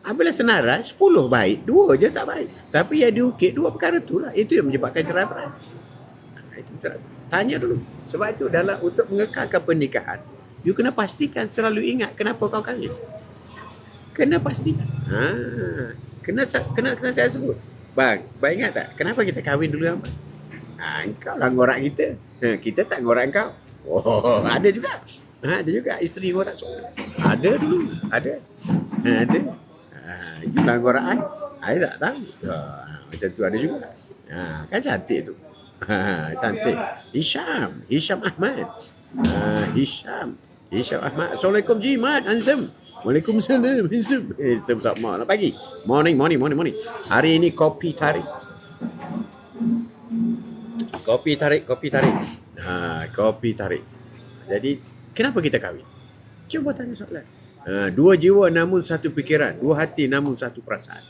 Apabila senarai, 10 baik, 2 je tak baik. Tapi yang diukit 2 perkara tu lah. Itu yang menyebabkan cerai-berai. Tanya dulu. Sebab itu untuk mengekalkan pernikahan, you kena pastikan, selalu ingat kenapa kau kahwin. Kena pastikan. Kena saya sebut. Bang ingat tak? Kenapa kita kahwin dulu, abang? Engkau lah ngorak kita. Kita tak ngorak kau. Oh, ada juga. Ada juga isteri ngorak suami. Ada dulu. Ada. You lah ngorak I. I tak tahu. Macam tu ada juga. Kan cantik tu. Cantik. Hisham Ahmad. Hisham Ahmad. Assalamualaikum Jimat Handsome. Waalaikumsalam Handsome. Selamat pagi. Morning. Hari ini kopi tarik. Kopi tarik. Jadi kenapa kita kahwin? Cuba tanya soalan. 2 jiwa namun satu fikiran, 2 hati namun satu perasaan.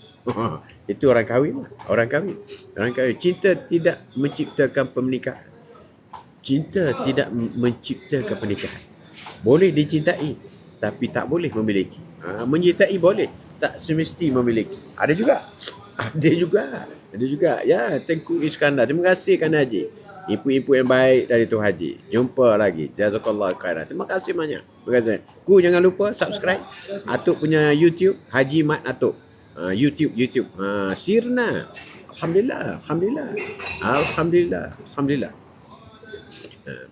Itu orang kahwin lah. Orang kahwin. Cinta tidak menciptakan pernikahan. Boleh dicintai, tapi tak boleh memiliki. Mencintai boleh, tak semesti memiliki. Ada juga. Ya, Tengku Iskandar. Terima kasih kan Haji. Input yang baik dari Tuan Haji. Jumpa lagi. Jazakallah khairan. Terima kasih banyak. Terima kasih. Jangan lupa subscribe Atuk punya YouTube, Haji Mat Atuk. YouTube. Sirna. Alhamdulillah.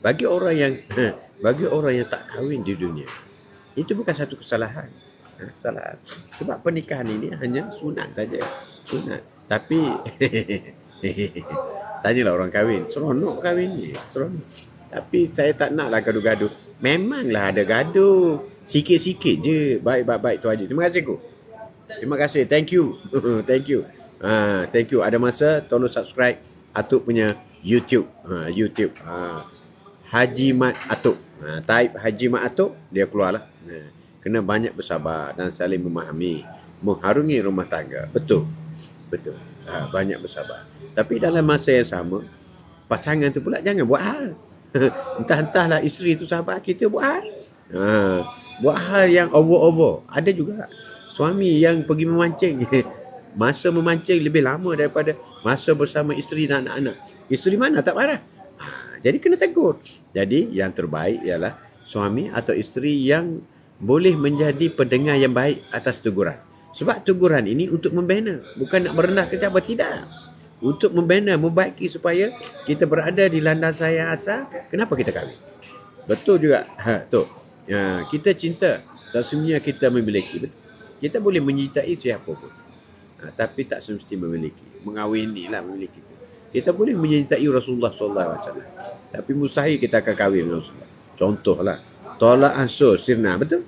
Bagi orang yang tak kahwin di dunia, itu bukan satu kesalahan. Sebab pernikahan ini hanya sunat saja. Tapi tanyalah orang kahwin. Seronok kahwin ni. Tapi saya tak naklah gaduh-gaduh. Memanglah ada gaduh. Sikit-sikit je. Baik tu aja. Terima kasih ku. Terima kasih. Thank you. Thank you. Ada masa tolong subscribe Atuk punya YouTube. Haji Mat Atuk. Type Haji Mat Atuk, dia keluarlah. Kena banyak bersabar dan saling memahami. Mengharungi rumah tangga. Betul. Banyak bersabar. Tapi dalam masa yang sama, pasangan tu pula jangan buat hal. Entah-entahlah isteri tu sahabat kita buat hal. Buat hal yang over. Ada juga suami yang pergi memancing. Masa memancing lebih lama daripada masa bersama isteri dan anak-anak. Isteri mana tak marah? Jadi kena tegur. Jadi yang terbaik ialah suami atau isteri yang boleh menjadi pendengar yang baik atas teguran. Sebab teguran ini untuk membina, bukan nak merendah ke siapa, tidak. untuk membina, membaiki supaya kita berada di landasan yang asal. Kenapa kita kahwin? Betul juga. Tu. Kita cinta, tak semestinya kita memiliki. Betul. Kita boleh menyertai siapa pun. Tapi tak semesti memiliki. Mengawini lah memiliki. Kita boleh menyertai Rasulullah SAW. Tapi mustahil kita akan kahwin dengan Rasulullah. Contohlah. Tolak ansur sirna. Betul?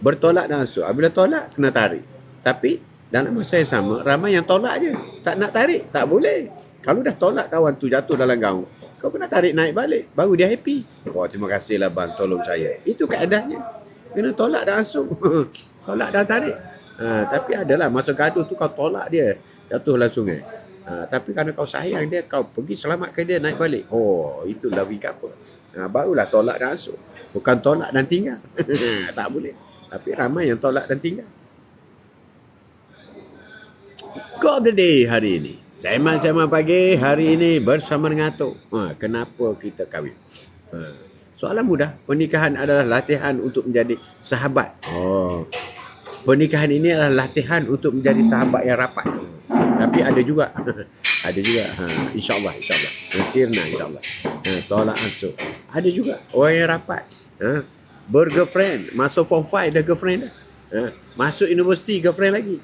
Bertolak dan ansur. Apabila tolak, kena tarik. Tapi dalam masa yang sama, ramai yang tolak je. Tak nak tarik, tak boleh. Kalau dah tolak kawan tu jatuh dalam gaung, kau kena tarik naik balik. Baru dia happy. Wah, terima kasihlah bang, tolong saya. Itu keadaannya. Kena tolak dan ansur. Tolak dan tarik. Tapi adalah masa gaduh tu kau tolak dia, jatuh dalam sungai. Tapi kerana kau sayang dia, kau pergi selamatkan dia naik balik. Oh, itu love couple. Barulah tolak dan ansur. Bukan tolak dan tinggal. Tak boleh. Tapi ramai yang tolak dan tinggal. Quote of the day hari ini. Sembang-sembang pagi hari ini bersama dengan Atok. Kenapa kita kahwin? Soalan mudah. Pernikahan adalah latihan untuk menjadi sahabat. Pernikahan ini adalah latihan untuk menjadi sahabat yang rapat. Tapi ada juga. Ada juga. InsyaAllah. Sirna insyaAllah. Tolak ansur. Ada juga orang yang rapat. Bergirlfriend. Masuk form 5 dah girlfriend dah. Masuk universiti girlfriend lagi.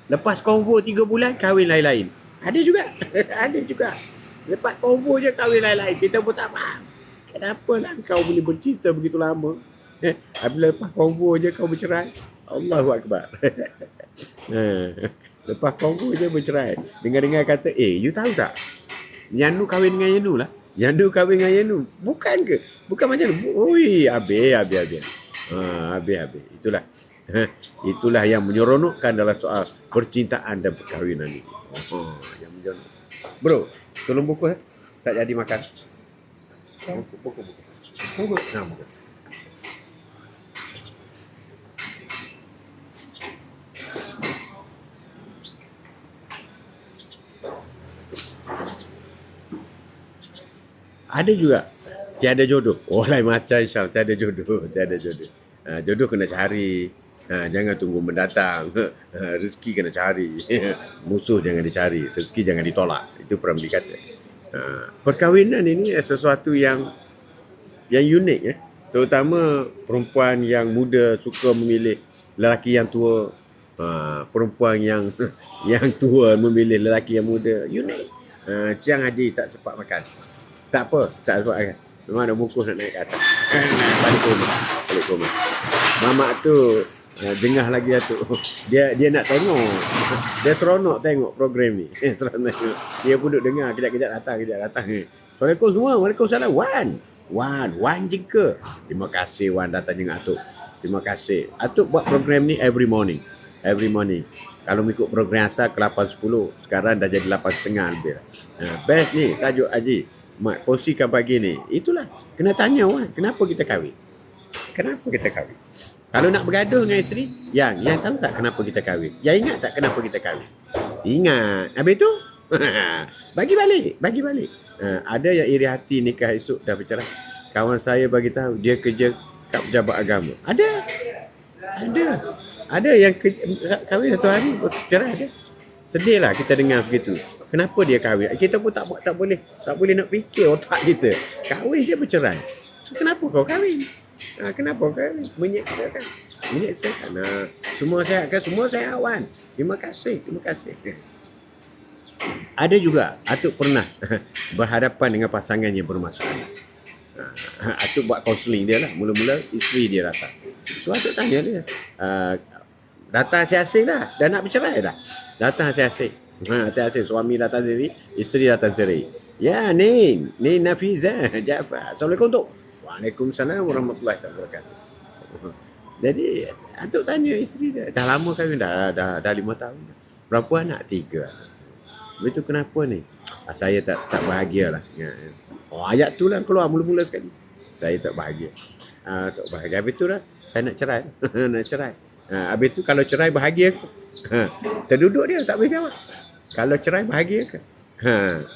Lepas combo 3 bulan kahwin lain-lain. Ada juga. Ada juga. Lepas combo je kahwin lain-lain. Kita pun tak faham. Kenapa lah kau boleh bercinta begitu lama? Apabila lepas combo je kau bercerai. Allahu Akbar. Lepas combo je bercerai. Dengar-dengar kata, you tahu tak? Yanu kahwin dengan Yanu lah. Yanu kahwin dengan Yanu. Bukan ke? Bukan macam tu. Ui, habis. Habis. Itulah yang menyeronokkan dalam soal percintaan dan perkahwinan ini. Yang menyeronok. Bro, tolong buku. Tak jadi makan. Buku. Buku. Ada juga tiada jodoh. Lain macam Syam, tiada jodoh. Jodoh kena cari. Jangan tunggu mendatang. Rezeki kena cari. Musuh jangan dicari. Rezeki jangan ditolak. Itu pernah dikata. Perkahwinan ini sesuatu yang unik. Terutama perempuan yang muda suka memilih lelaki yang tua. Perempuan yang tua memilih lelaki yang muda. Unik. Ciang Haji tak sempat makan. Tak apa, tak sempat makan. Memang nak bungkus nak naik ke atas. Balik rumah. Mamak tu dengar lagi tu. Dia nak tengok. Dia seronok tengok program ni. Dia pun duduk dengar kejap-kejap datang. Assalamualaikum semua. Waalaikumsalam. Wan jengka. Terima kasih Wan datang dengan Atuk. Terima kasih. Atuk buat program ni every morning. Kalau mengikut program asal ke 8.10. Sekarang dah jadi 8.30 lebih. Best ni tajuk Haji. Mak kongsikan pagi ni. Itulah. Kena tanya Wan. Kenapa kita kahwin? Kalau nak bergaduh dengan isteri, yang tahu tak kenapa kita kahwin? Yang ingat tak kenapa kita kahwin? Ingat. Habis tu, bagi balik. Ada yang iri hati nikah esok dah bercerai. Kawan saya bagi tahu dia kerja kat pejabat agama. Ada yang kahwin satu hari bercerai ada. Sedihlah kita dengar begitu. Kenapa dia kahwin? Kita pun tak boleh nak fikir otak kita. Kahwin dia bercerai. So kenapa kau kahwin? Kenapa kahwin? Menyeksakan. Semua sehat kan? Semua sehat Wan. Terima kasih. Ada juga Atuk pernah berhadapan dengan pasangan yang bermasalah. Atuk buat kaunseling dia lah. Mula-mula isteri dia datang. So Atuk tanya dia. Datang asyik-asyik dah. Dah nak bercerai dah. Datang asyik-asyik. Suami datang sendiri, isteri datang sendiri. Ya, Nin Nafiza Jafar. Assalamualaikum Tok. Waalaikumsalam warahmatullahi wabarakatuh. Jadi, Atuk tanya isteri dia, dah lama kahwin dah 5 tahun. Berapa anak? 3. Begitu kenapa ni? Saya tak bahagia lah. Ayat tu lah keluar mula-mula sekali. Saya tak bahagia. Tak bahagia. Habis tu lah, saya nak cerai. Habis tu kalau cerai bahagia ke? Terduduk dia tak boleh jawab. Kalau cerai bahagia ke?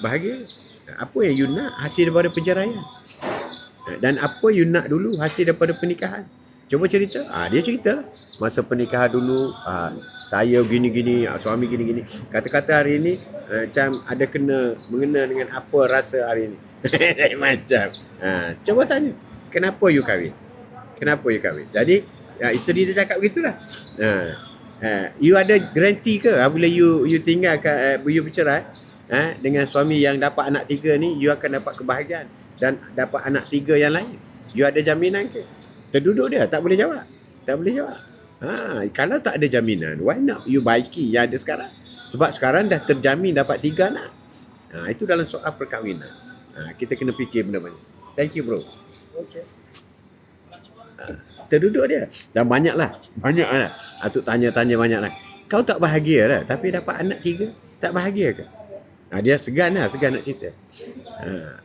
Bahagia. Apa yang you nak hasil daripada perceraian? Dan apa you nak dulu hasil daripada pernikahan? Cuba cerita. Dia cerita lah. Masa pernikahan dulu, saya gini-gini, suami gini-gini. Kata-kata hari ini macam ada mengena dengan apa rasa hari ini. Macam. Cuba tanya, kenapa you kahwin? Kenapa you kahwin? Jadi, isteri dia cakap begitulah. You ada garanti ke apabila you tinggal you bercerai dengan suami yang dapat anak 3 ni, you akan dapat kebahagiaan dan dapat anak 3 yang lain? You ada jaminan ke? Terduduk dia, tak boleh jawab. Tak boleh jawab. Kalau tak ada jaminan, why not you baiki yang ada sekarang? Sebab sekarang dah terjamin dapat 3 anak. Itu dalam soal perkahwinan. Kita kena fikir benda-benda. Thank you, bro. Okay. Terduduk dia. Dan banyaklah. Atuk tanya-tanya banyaklah. Kau tak bahagia lah, tapi dapat anak 3, tak bahagia ke? Dia segan nak cerita.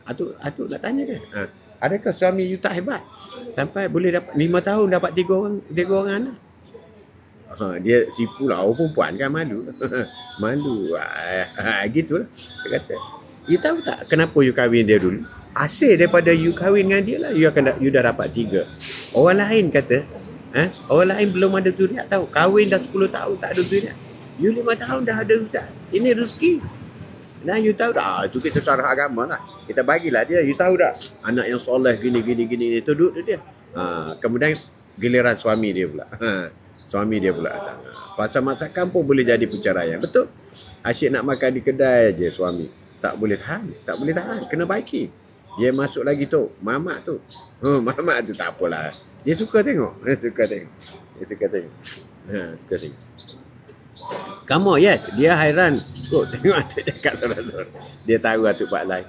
Atuk nak tanya dia. Adakah suami you tak hebat? Sampai boleh dapat 5 tahun dapat 3 orang anak. Dia sipu lah. Perempuan kan malu. Malu. Gitulah. Dia kata, you tahu tak kenapa you kahwin dia dulu? Hasil daripada you kahwin dengan dia lah, you dah dapat 3. Orang lain kata, orang lain belum ada zuriat tahu. Kahwin dah 10 tahun tak ada zuriat. You 5 tahun dah ada zuriat. Ini rezeki. Nah, you tahu dah, itu kita cara agama lah. Kita bagilah dia, you tahu dah. Anak yang soleh gini, itu duduk dia. Kemudian giliran suami dia pula. Suami dia pula datang. Pasal masakan pun boleh jadi perceraian. Betul? Asyik nak makan di kedai je suami. Tak boleh tahan. Kena baiki. Dia masuk lagi tu. Mamak tu. Mamak tu tak apalah. Dia suka tengok. Suka tengok. Kamu, yes. Dia hairan. Tengok Atuk cakap sorang-sorang. Dia tahu Atuk buat live.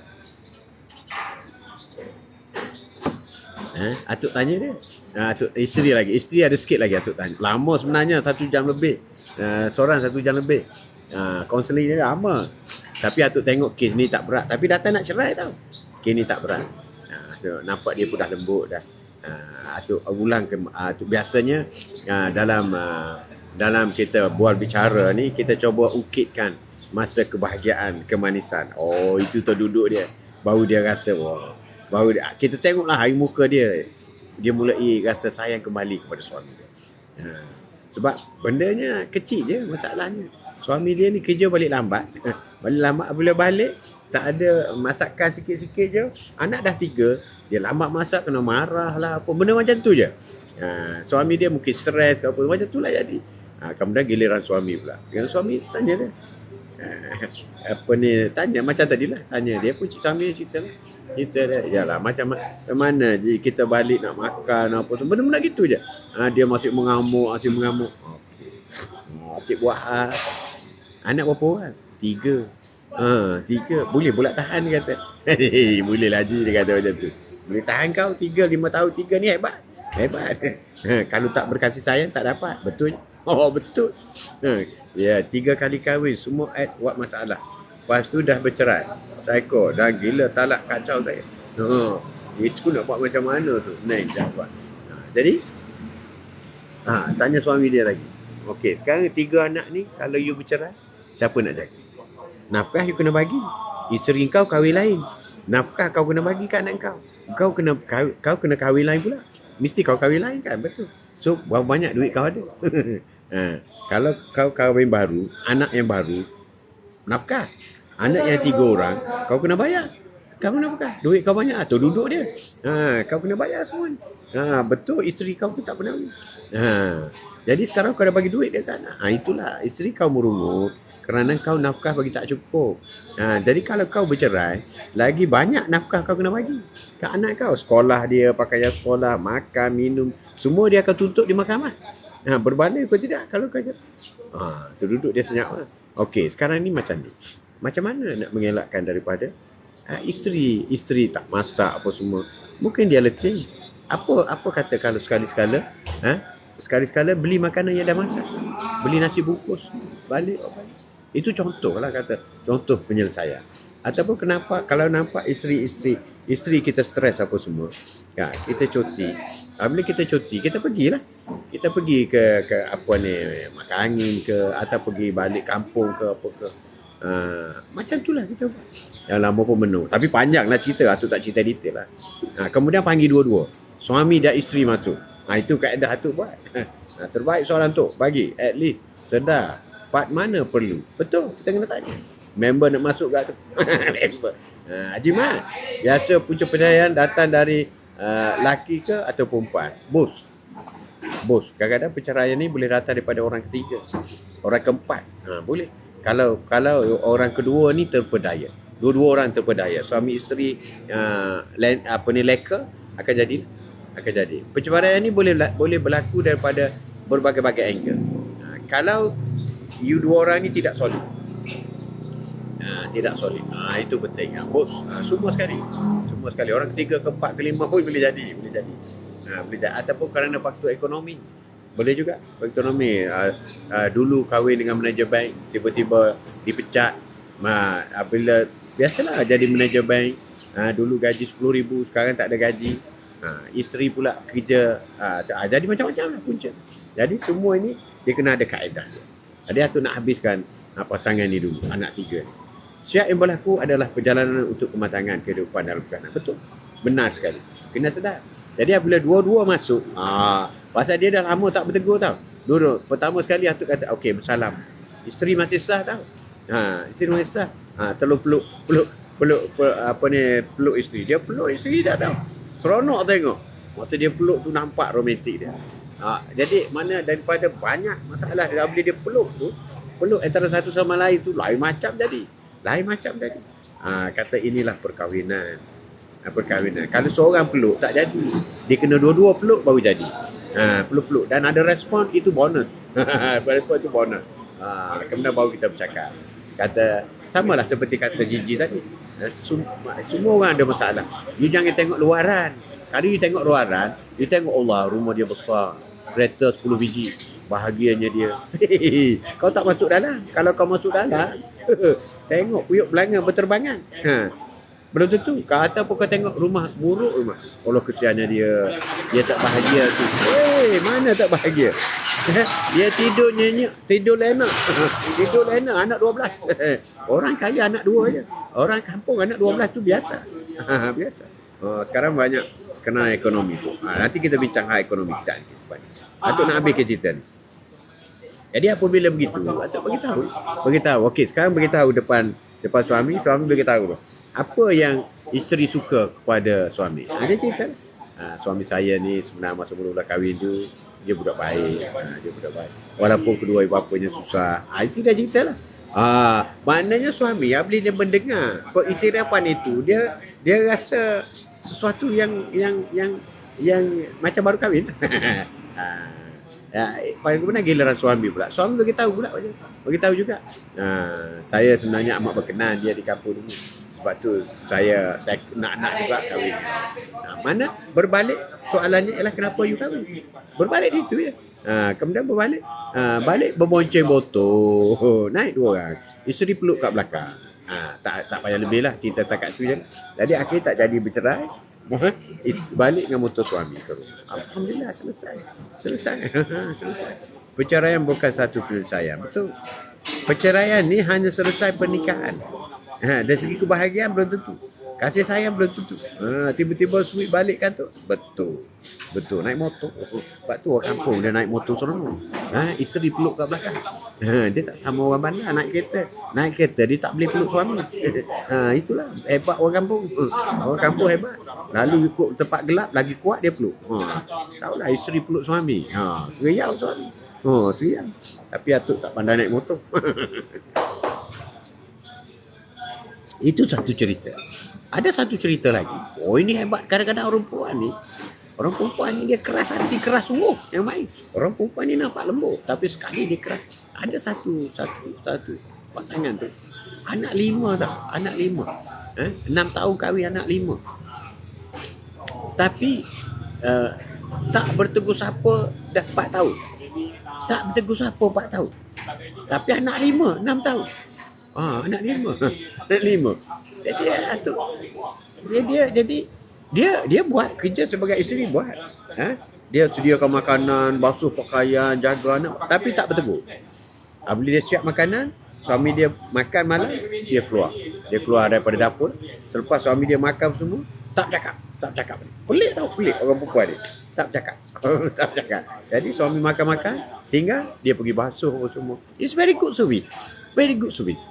Atuk tanya dia. Atuk isteri ada sikit lagi Atuk tanya. Lama sebenarnya 1 jam lebih. Seorang 1 jam lebih. Kaunseling dia lama. Tapi Atuk tengok kes ni tak berat. Tapi datang nak cerai tau. Kes ni tak berat. Nampak dia pun dah lembut dah. Atuk ulang ke Atuk biasanya dalam kita bual bicara ni, kita cuba ukitkan masa kebahagiaan, kemanisan. Itu terduduk dia. Baru dia rasa, baru kita tengoklah hari muka dia. Dia mulai rasa sayang kembali kepada suami dia. Sebab bendanya kecil je masalahnya. Suami dia ni kerja balik lambat. Bila balik, tak ada masakan sikit-sikit je. Anak dah 3, dia lambat masak, kena marah lah. Apa. Benda macam tu je. Suami dia mungkin stres ke apa. Macam tu lah jadi. Kemudian giliran suami pula. Yang suami tanya dia. Tanya macam tadilah. Tanya dia pun suami cerita lah. Cerita dia. Yalah macam mana je kita balik nak makan apa semua. Benda-benda gitu je. Dia masih mengamuk. Asyik buat hal. Anak berapa orang? 3. 3. Boleh pula tahan dia kata. Boleh lah Haji dia kata macam tu. Boleh tahan kau 3, 5 tahun 3 ni hebat. Kalau tak berkasih sayang tak dapat. Betul. Betul. 3 kali kahwin semua buat masalah. Lepas tu dah bercerai. Psycho dah gila talak kacau saya. Itu nak buat macam mana tu? Naik jawab. Jadi tanya suami dia lagi. Okey, sekarang 3 anak ni kalau you bercerai, siapa nak jaga? Nafkah you kena bagi. Isteri kau kahwin lain. Nafkah kau kena bagi kat anak kau. Kau kena kahwin lain pula. Mesti kau kahwin lain kan? Betul. So, berapa banyak duit kau ada? Kalau kau kahwin baru, anak yang baru, nafkah. Anak yang 3 orang, kau kena bayar. Kau nafkah. Duit kau banyak. Tu duduk dia. Kau kena bayar semua. Betul, isteri kau pun tak pernah. Jadi sekarang kau dah bagi duit dia kan? Itulah, isteri kau merungut kerana kau nafkah bagi tak cukup. Jadi kalau kau bercerai, lagi banyak nafkah kau kena bagi ke anak kau. Sekolah dia, pakaian sekolah, makan, minum, semua dia akan tuntut di mahkamah. Berbalik ke tidak kalau kau cerai? Terduduk dia senyap lah. Okey, sekarang ni macam ni. Macam mana nak mengelakkan daripada isteri tak masak apa semua. Mungkin dia letih. Apa kata kalau sekali-sekala beli makanan yang dah masak. Beli nasi bungkus. Balik. Itu contoh lah kata. Contoh penyelesaian. Ataupun kenapa kalau nampak isteri kita stres apa semua. Kita cuti. Bila kita cuti, kita pergilah. Kita pergi ke apa ni, makan angin ke, atau pergi balik kampung ke apa ke. Macam itulah kita buat. Yang lama pun menung. Tapi panjang lah cerita. Atuk tak cerita detail lah. Kemudian panggil dua-dua. Suami dan isteri masuk. Itu kaedah Atuk buat. Terbaik soalan tu bagi at least sedar part mana perlu. Betul, kita kena tanya. Member nak masuk kat tu. Member. Haji Mat, biasa punca percayaan datang dari laki ke atau perempuan? Bos. Kadang-kadang perceraian ni boleh datang daripada orang ketiga, orang keempat. Boleh. Kalau orang kedua ni terpedaya. Dua-dua orang terpedaya. Suami isteri leka akan jadi. Perceraian ni boleh berlaku daripada berbagai-bagai angle. Kalau you dua orang ni tidak solid. Itu penting. Bos, semua sekali. Orang ketiga, keempat, kelima pun boleh jadi. Boleh jadi. Ataupun kerana faktor ekonomi. Boleh juga. Ekonomi. Dulu kahwin dengan manager bank, tiba-tiba dipecat. Bila biasalah jadi manager bank, dulu gaji 10,000, sekarang tak ada gaji. Isteri pula kerja. Jadi macam-macam lah punca. Jadi semua ini dia kena ada kaedah. Jadi Atuk nak habiskan pasangan ni dulu, anak 3 ni. Syiar yang berlaku adalah perjalanan untuk kematangan kehidupan dalam pernikahan. Betul. Benar sekali. Kena sedar. Jadi apabila dua-dua masuk, pasal dia dah lama tak bertegur tau. Dulu pertama sekali Atuk kata, okey, bersalam. Isteri masih sah tau. Isteri masih sah. Terlalu peluk isteri. Dia peluk isteri dah tau. Seronok tengok. Masa dia peluk tu nampak romantik dia. Jadi mana daripada banyak masalah bila dia peluk antara satu sama lain tu lain macam jadi. Kata inilah perkahwinan. Kalau seorang peluk tak jadi. Dia kena dua-dua peluk baru jadi. Peluk-peluk dan ada respon, itu bonus. Respon itu bonus. Kemudian baru kita bercakap. Kata samalah seperti kata Gigi tadi. Semua orang ada masalah. You jangan tengok luaran. Kalau you tengok luaran, you tengok Allah, rumah dia besar, kereta 10 biji, bahagianya dia. Kau tak masuk dalam. Kalau kau masuk dalam, tengok puyuk belanga berterbangan. Belum tentu. Ataupun kau tengok rumah buruk rumah. Allah, kesiannya dia tak bahagia tu. Mana tak bahagia? Dia tidur nyenyak, tidur lenak. Anak 12. Orang kaya anak 2 je. Orang kampung anak 12 tu biasa. Biasa. Sekarang banyak kena ekonomi tu. Nanti kita bincang hal ekonomi kita ni. Atuk nak habis ke cerita ni. Jadi apabila begitu, Atuk beritahu. Okey, sekarang beritahu depan suami beritahu apa yang isteri suka kepada suami. Dia cerita. Suami saya ni sebenarnya masa mula kahwin tu dia budak baik. Walaupun kedua ibu bapanya susah. Isteri dah cerita lah. Maknanya suami bila dia mendengar pengiktirafan itu, dia rasa sesuatu yang macam baru kahwin. Kemudian giliran suami pula. Suami beritahu juga. Saya sebenarnya amat berkenan dia di kampung ini. Sebab tu saya nak juga kahwin. Mana berbalik soalannya ialah kenapa you kahwin? Berbalik situ je. Kemudian balik berbonceng botol, naik 2 orang. Isteri peluk kat belakang. Tak payah lebih lah cerita takat tu je. Jadi akhir tak jadi bercerai. Balik dengan motor suami ke rumah. Alhamdulillah selesai. Perceraian bukan satu penyelesaian. Betul. Perceraian ni hanya selesai pernikahan. Dari segi kebahagiaan belum tentu. Kasih sayang belum tentu. Tiba-tiba sweet balik kan tu. Betul. Naik motor. Sebab tu orang kampung dia naik motor seronok. Isteri peluk kat belakang. Dia tak sama orang bandar naik kereta dia tak boleh peluk suami. Itulah hebat orang kampung. Orang kampung hebat. Lalu ikut tempat gelap lagi kuat dia peluk. Tahulah isteri peluk suami. Seriau suami. Seriau. Tapi Atuk tak pandai naik motor. Itu satu cerita. Ada satu cerita lagi. Ini hebat. Kadang-kadang orang perempuan ni dia keras hati, keras sungguh yang main. Orang perempuan ni nampak lembut, tapi sekali dia keras. Ada satu pasangan tu. Anak 5 tau. Anak 5. 6 tahun kahwin, anak 5. Tapi tak bertegur sapa dah 4 tahun. Tak bertegur sapa 4 tahun. Tapi anak 5, 6 tahun. Anak 5. Jadi Atuk dia buat kerja sebagai isteri buat. Dia sediakan makanan, basuh pakaian, jaga anak, tapi tak bertegur. Bila dia siap makanan, suami dia makan malam, dia keluar daripada dapur. Selepas suami dia makan semua, tak cakap. Pelik orang perempuan ni. Tak bercakap. Tak bercakap. Jadi suami makan-makan, tinggal dia pergi basuh semua. It's very good service. Very good service.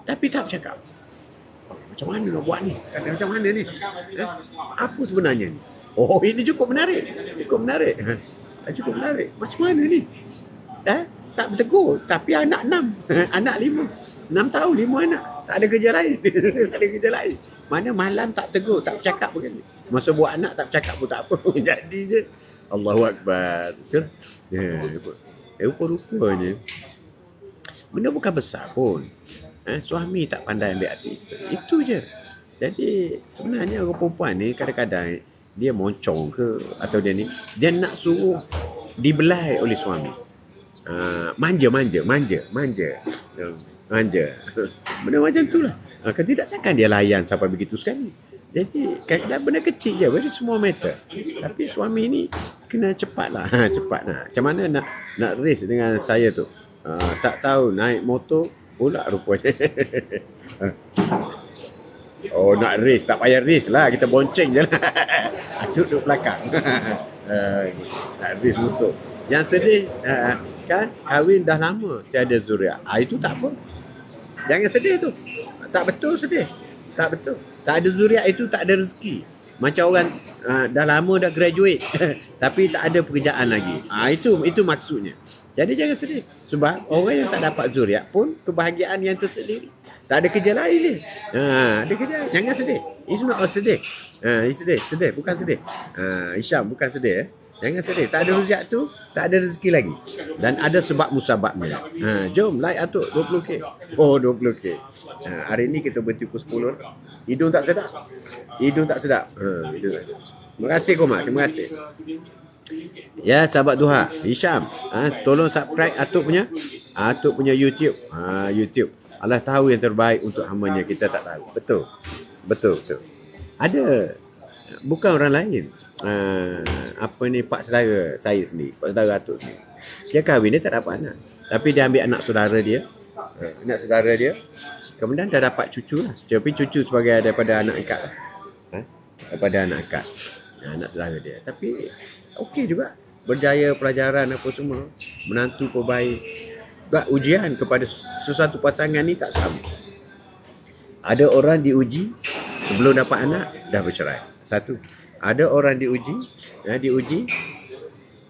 Tapi tak bercakap. Oh, macam mana nak buat ni? Kata macam mana ni? Apa sebenarnya ni? Oh, ini cukup menarik. Cukup menarik. Cukup menarik. Macam mana ni? Tak bertegur. Tapi anak 6. Anak 5. 6 tahun, 5 anak. Tak ada kerja lain. Tak ada kerja lain. Mana malam tak tegur, tak bercakap pun kan. Masa buat anak tak bercakap pun tak apa. Jadi je. Allahu Akbar. Betul? Rupa-rupanya. Benda bukan besar pun. Suami tak pandai ambil hati isteri. Itu je. Jadi sebenarnya orang perempuan ni kadang-kadang dia moncong ke atau dia ni, dia nak suruh dibelai oleh suami. Manja. Benda macam tu lah. Kalau tidak takkan dia layan sampai begitu sekali. Jadi kadang-kadang benda kecil je, very small matter. Tapi suami ni kena cepat lah. Cepat lah. Macam mana nak race dengan saya tu. Tak tahu naik motor pula rupanya. Oh, nak race, tak payah race lah, kita bonceng je lah. Duduk belakang. Nak race motor. Yang sedih kan kahwin dah lama tiada zuriat. Itu tak apa. Jangan sedih tu. Tak betul sedih. Tak betul. Tak ada zuriat itu tak ada rezeki. Macam orang dah lama dah graduate tapi tak ada pekerjaan lagi. Itu maksudnya. Jadi jangan sedih. Sebab orang yang tak dapat zuriat pun kebahagiaan yang tersendiri. Tak ada kerja lain ni. Ada kerja. Jangan sedih. It's not sedih. Sedih. Bukan sedih. Isyam bukan sedih. Jangan sedih. Tak ada zuriat tu, tak ada rezeki lagi. Dan ada sebab musababnya. Jom like atuk 20k. Oh 20k. Hari ni kita berhenti pukul 10. Hidung tak sedap. Hidung tak sedap. Terima kasih Komat. Terima kasih. Ya sahabat Duha, Hisham, tolong subscribe Atuk punya YouTube. YouTube. Allah tahu yang terbaik untuk hamba-Nya, kita tak tahu. Betul. Ada bukan orang lain. Pak saudara saya sendiri, pak saudara Atuk sendiri. Dia kahwin, dia tak dapat anak. Tapi dia ambil anak saudara dia. Kemudian dah dapat cucu lah. Tapi cucu sebagai daripada anak angkat lah. Daripada anak angkat. Anak saudara dia. Tapi okey juga. Berjaya pelajaran apa semua. Menantu pun baik. Sebab ujian kepada sesuatu pasangan ni tak sama. Ada orang diuji sebelum dapat anak dah bercerai. Satu. Ada orang diuji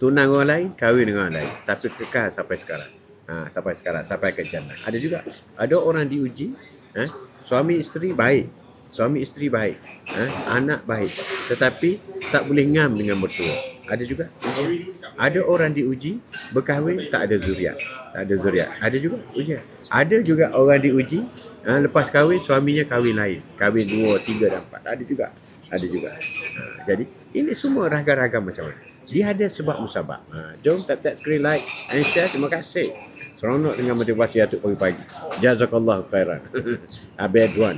tunang orang lain, kahwin dengan orang lain. Tapi kekal sampai sekarang. Sampai ke jannah. Ada juga. Ada orang diuji, suami isteri baik, anak baik, tetapi tak boleh ngam dengan mertua. Ada juga. Ada orang diuji berkahwin tak ada zuriat. Ada juga ujian. Ada juga orang diuji lepas kahwin suaminya kahwin lain, kahwin 2, 3 dan 4. Ada juga. Jadi ini semua ragam-ragam macam mana. Dia ada sebab musabab. Jom tap screen like and share. Terima kasih. Seronok dengan motivasi Atuk pagi-pagi. Jazakallah khairan. Abed Wan.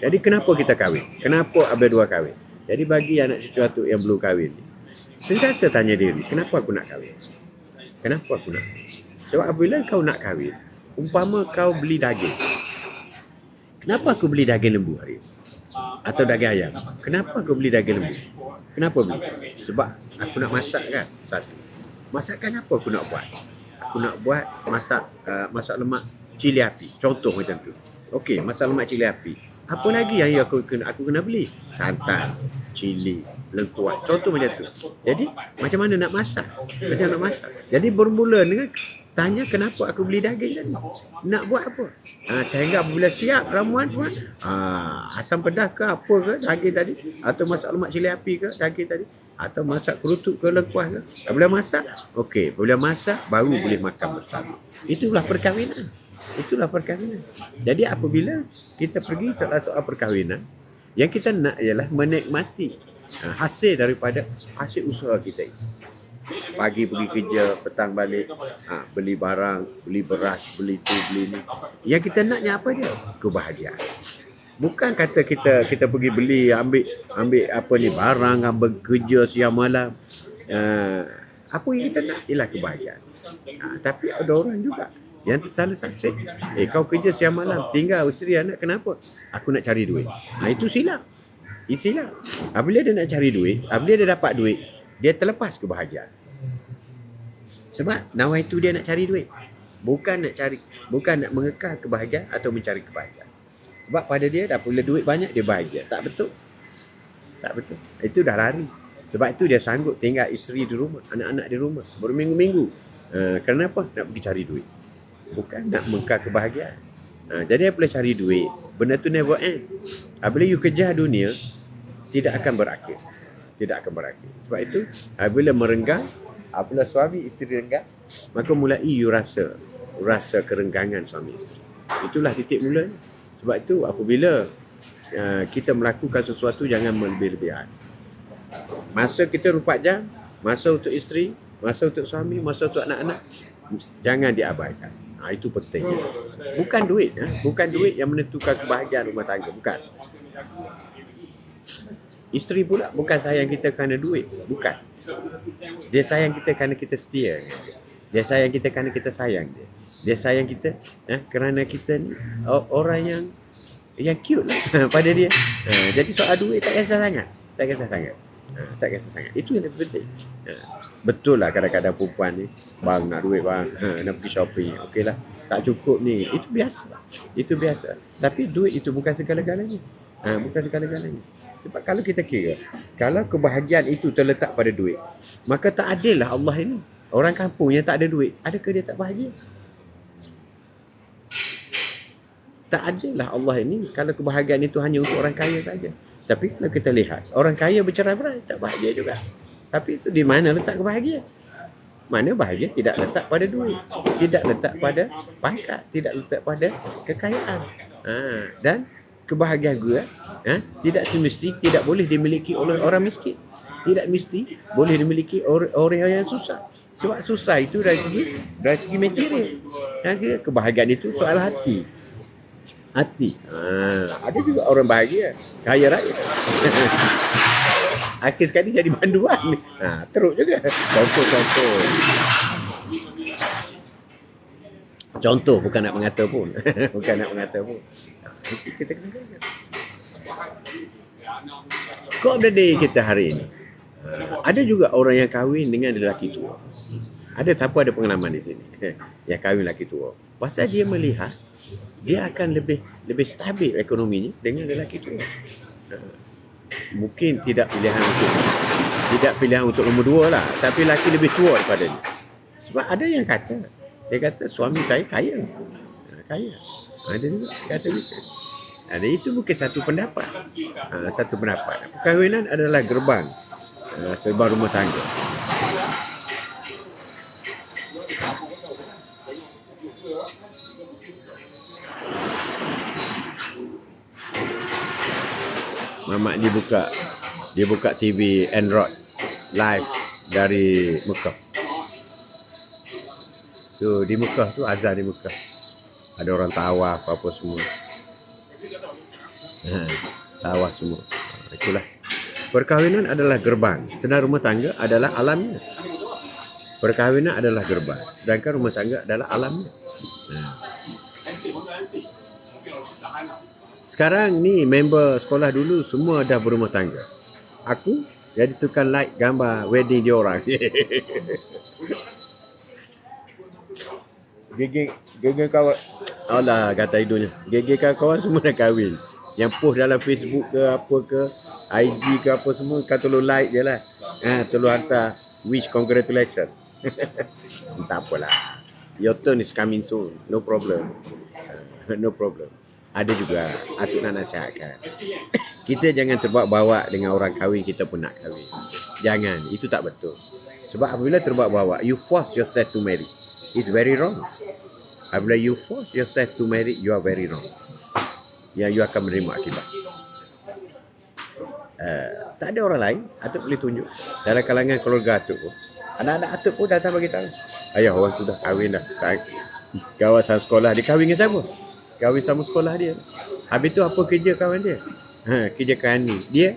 Jadi kenapa kita kahwin? Kenapa Abed Wan kahwin? Jadi bagi anak cucu Atuk yang belum kahwin, sentiasa tanya diri, kenapa aku nak kahwin? Sebab apabila kau nak kahwin, umpama kau beli daging. Kenapa aku beli daging lembu hari ini? Atau daging ayam? Kenapa aku beli daging lembu? Kenapa beli? Sebab aku nak masak kan? Satu. Masakan apa aku nak buat? Aku nak buat masak lemak cili api. Contoh macam tu. Okey, masak lemak cili api. Apa lagi yang aku kena beli? Santan, cili, lengkuas. Contoh macam tu. Jadi, macam mana nak masak? Jadi bermula dengan tanya kenapa aku beli daging tadi. Nak buat apa? Sehingga bila siap ramuan semua, asam pedas ke apa ke daging tadi, atau masak lemak cili api ke daging tadi, atau masak kerutuk ke lengkuas ke. Bila masak, okey, bila masak baru boleh makan bersama. Itulah perkahwinan. Jadi apabila kita pergi soal perkahwinan, yang kita nak ialah menikmati hasil daripada hasil usaha kita ini. Pagi pergi kerja, petang balik, beli barang, beli beras, beli tu, beli ni. Yang kita naknya apa dia? Kebahagiaan. Bukan kata kita pergi beli, ambil apa ni barang, bekerja siang malam. Apa yang kita nak ialah kebahagiaan. Tapi ada orang juga yang salah saksik. Kau kerja siang malam, tinggal isteri anak, kenapa? Aku nak cari duit. Itu silap. Apabila dia nak cari duit, apabila dia dapat duit, dia terlepas kebahagiaan. Sebab nawaitu dia nak cari duit. Bukan nak mengekal kebahagiaan atau mencari kebahagiaan. Sebab pada dia dah pula duit banyak dia bahagia. Tak betul. Itu dah lari. Sebab itu dia sanggup tinggal isteri di rumah, anak-anak di rumah berminggu-minggu. Kenapa? Nak pergi cari duit. Bukan nak mengekal kebahagiaan. Jadi apabila cari duit, benda tu never end. Apabila you kejar dunia, tidak akan berakhir. Sebab itu, apabila merenggang, apabila suami isteri renggang, maka mulai you rasa kerenggangan suami isteri. Itulah titik mula. Sebab itu apabila kita melakukan sesuatu, jangan melebih-lebihan. Masa kita 24 jam, masa untuk isteri, masa untuk suami, masa untuk anak-anak, jangan diabaikan. Itu penting. Bukan duit yang menentukan kebahagiaan rumah tangga. Bukan. Isteri pula bukan sayang kita kerana duit. Bukan. Dia sayang kita kerana kita setia. Dia sayang kita kerana kita sayang dia. Dia sayang kita kerana kita ni orang yang cute lah pada dia. Jadi soal duit tak kisah sangat. Itu yang lebih penting. Betul lah kadang-kadang perempuan ni, bang nak duit bang, nak pergi shopping, okey lah, tak cukup ni, itu biasa. Tapi duit itu bukan segala-galanya. Sebab kalau kita kira, kalau kebahagiaan itu terletak pada duit, maka tak adil lah Allah ini. Orang kampung yang tak ada duit, adakah dia tak bahagia? Tak adil lah Allah ini kalau kebahagiaan itu hanya untuk orang kaya saja. Tapi kalau kita lihat, orang kaya bercerai-berai tak bahagia juga. Tapi itu di mana letak kebahagiaan? Mana bahagia tidak letak pada duit, tidak letak pada pangkat, tidak letak pada kekayaan. Dan kebahagiaan gue tidak semesti tidak boleh dimiliki oleh orang miskin. Tidak mesti boleh dimiliki orang yang susah. Sebab susah itu dari segi material. Dan kebahagiaan itu soal hati. Ada juga orang bahagia, kaya raya. Akhir sekali jadi banduan. Teruk juga. Contoh bukan nak mengata pun. Kita kena jaga. Kau update kita hari ini. Ada juga orang yang kahwin dengan lelaki tua. Ada siapa ada pengalaman di sini? Yang kahwin lelaki tua. Pasal dia melihat dia akan lebih stabil ekonominya dengan lelaki tua. Mungkin tidak pilihan untuk nombor 2 lah, tapi lelaki lebih tua daripada dia. Sebab ada yang kata suami saya kaya. Ada juga kata gitu. Itu bukan satu pendapat. Perkahwinan adalah gerbang rumah tangga. Mamat dia buka TV Android live dari Mekah. Tu di Mekah tu azan di Mekah. Ada orang tawaf apa semua. Tawaf semua. Itulah. Perkahwinan adalah gerbang, sedangkan rumah tangga adalah alamnya. Perkahwinan adalah gerbang, sedangkan rumah tangga adalah alamnya. Sekarang ni member sekolah dulu semua dah berumah tangga. Aku jadi tukang like gambar wedding dia orang. Gege kawan. Allah kata hidungnya. Gege kawan semua dah kahwin. Yang post dalam Facebook ke apa ke, IG ke apa semua, kan tolong like je lah. Tolong hantar wish congratulations. Tak apalah. Your turn is coming soon. No problem. Ada juga atuk nak nasihatkan. Kita jangan terbawa-bawa dengan orang kahwin kita pun nak kahwin. Jangan, itu tak betul. Sebab apabila terbawa-bawa, you force yourself to marry. It's very wrong. Apabila you force yourself to marry, you are very wrong. You akan menerima akibat. Tak ada orang lain, atuk boleh tunjuk. Dalam kalangan keluarga atuk pun, anak-anak atuk pun datang bagi tahu. Ayah, orang tu dah kahwin dah. Kawasan sekolah dia kahwin dengan siapa? Kahwin sama sekolah dia. Habis tu apa kerja kawan dia? Kerja Kani. Dia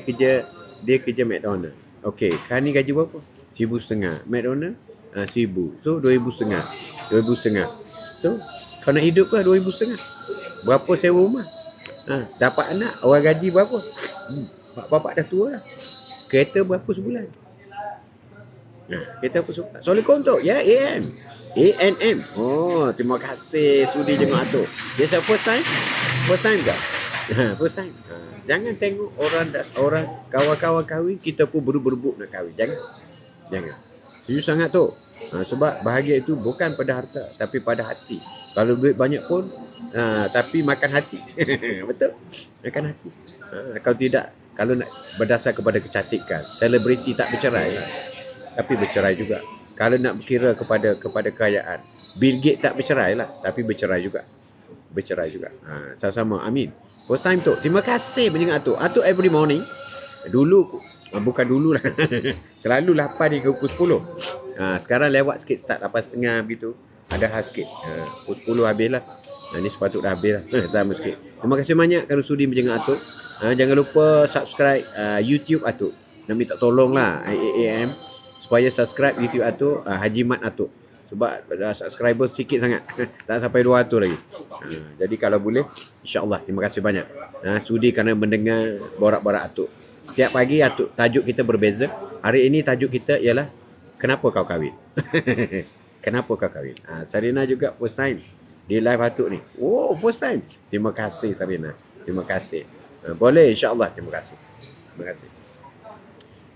kerja McDonald. Okey, Kani gaji berapa? RM1,500. McDonald 1,000. So 2,500. 2,500. So kau nak hidup ke 2,500? Berapa sewa rumah? Dapat anak, orang gaji berapa? Bapak dah tua lah. Kereta berapa sebulan? Kereta apa sebulan? Assalamualaikum Tok. Ya, AM. ANM. Oh, terima kasih sudi jenguk Atuk. Dia first time? First time ke? First time. Jangan tengok orang kawan-kawan kahwin, kita pun berebut nak kahwin. Jangan. Setuju sangat tu. Sebab bahagia itu bukan pada harta, tapi pada hati. Kalau duit banyak pun, tapi makan hati. Betul? Makan hati. Kalau tidak, kalau nak berdasar kepada kecantikan, selebriti tak bercerai lah. Tapi bercerai juga. Kalau nak berkira kepada kekayaan, Bill Gates tak bercerai lah, tapi bercerai juga. Sama-sama. Amin. First time tu. Terima kasih banyak Atuk. Atuk every morning. Dulu, bukan dulu lah. Selalu 8 hingga pukul 10. Sekarang lewat sikit, start 8.30 begitu. Ada hal sikit. Pukul 10 habis lah. Ni sepatut dah habis lah. Sama sikit. Terima kasih banyak kerana sudi menjenguk Atuk. Jangan lupa subscribe YouTube Atuk. Nak minta tolong lah IAAM supaya subscribe YouTube Atuk, Haji Mat Atuk. Sebab subscriber sikit sangat. Tak sampai 200 lagi. Jadi kalau boleh, insya-Allah. Terima kasih banyak. Sudi kerana mendengar borak-borak Atuk. Setiap pagi Atuk, tajuk kita berbeza. Hari ini tajuk kita ialah kenapa kau kahwin? Kenapa kau kahwin? Sarina juga first time di live Atuk ni. Oh, first time. Terima kasih Sarina. Terima kasih. Boleh, insya-Allah. Terima kasih.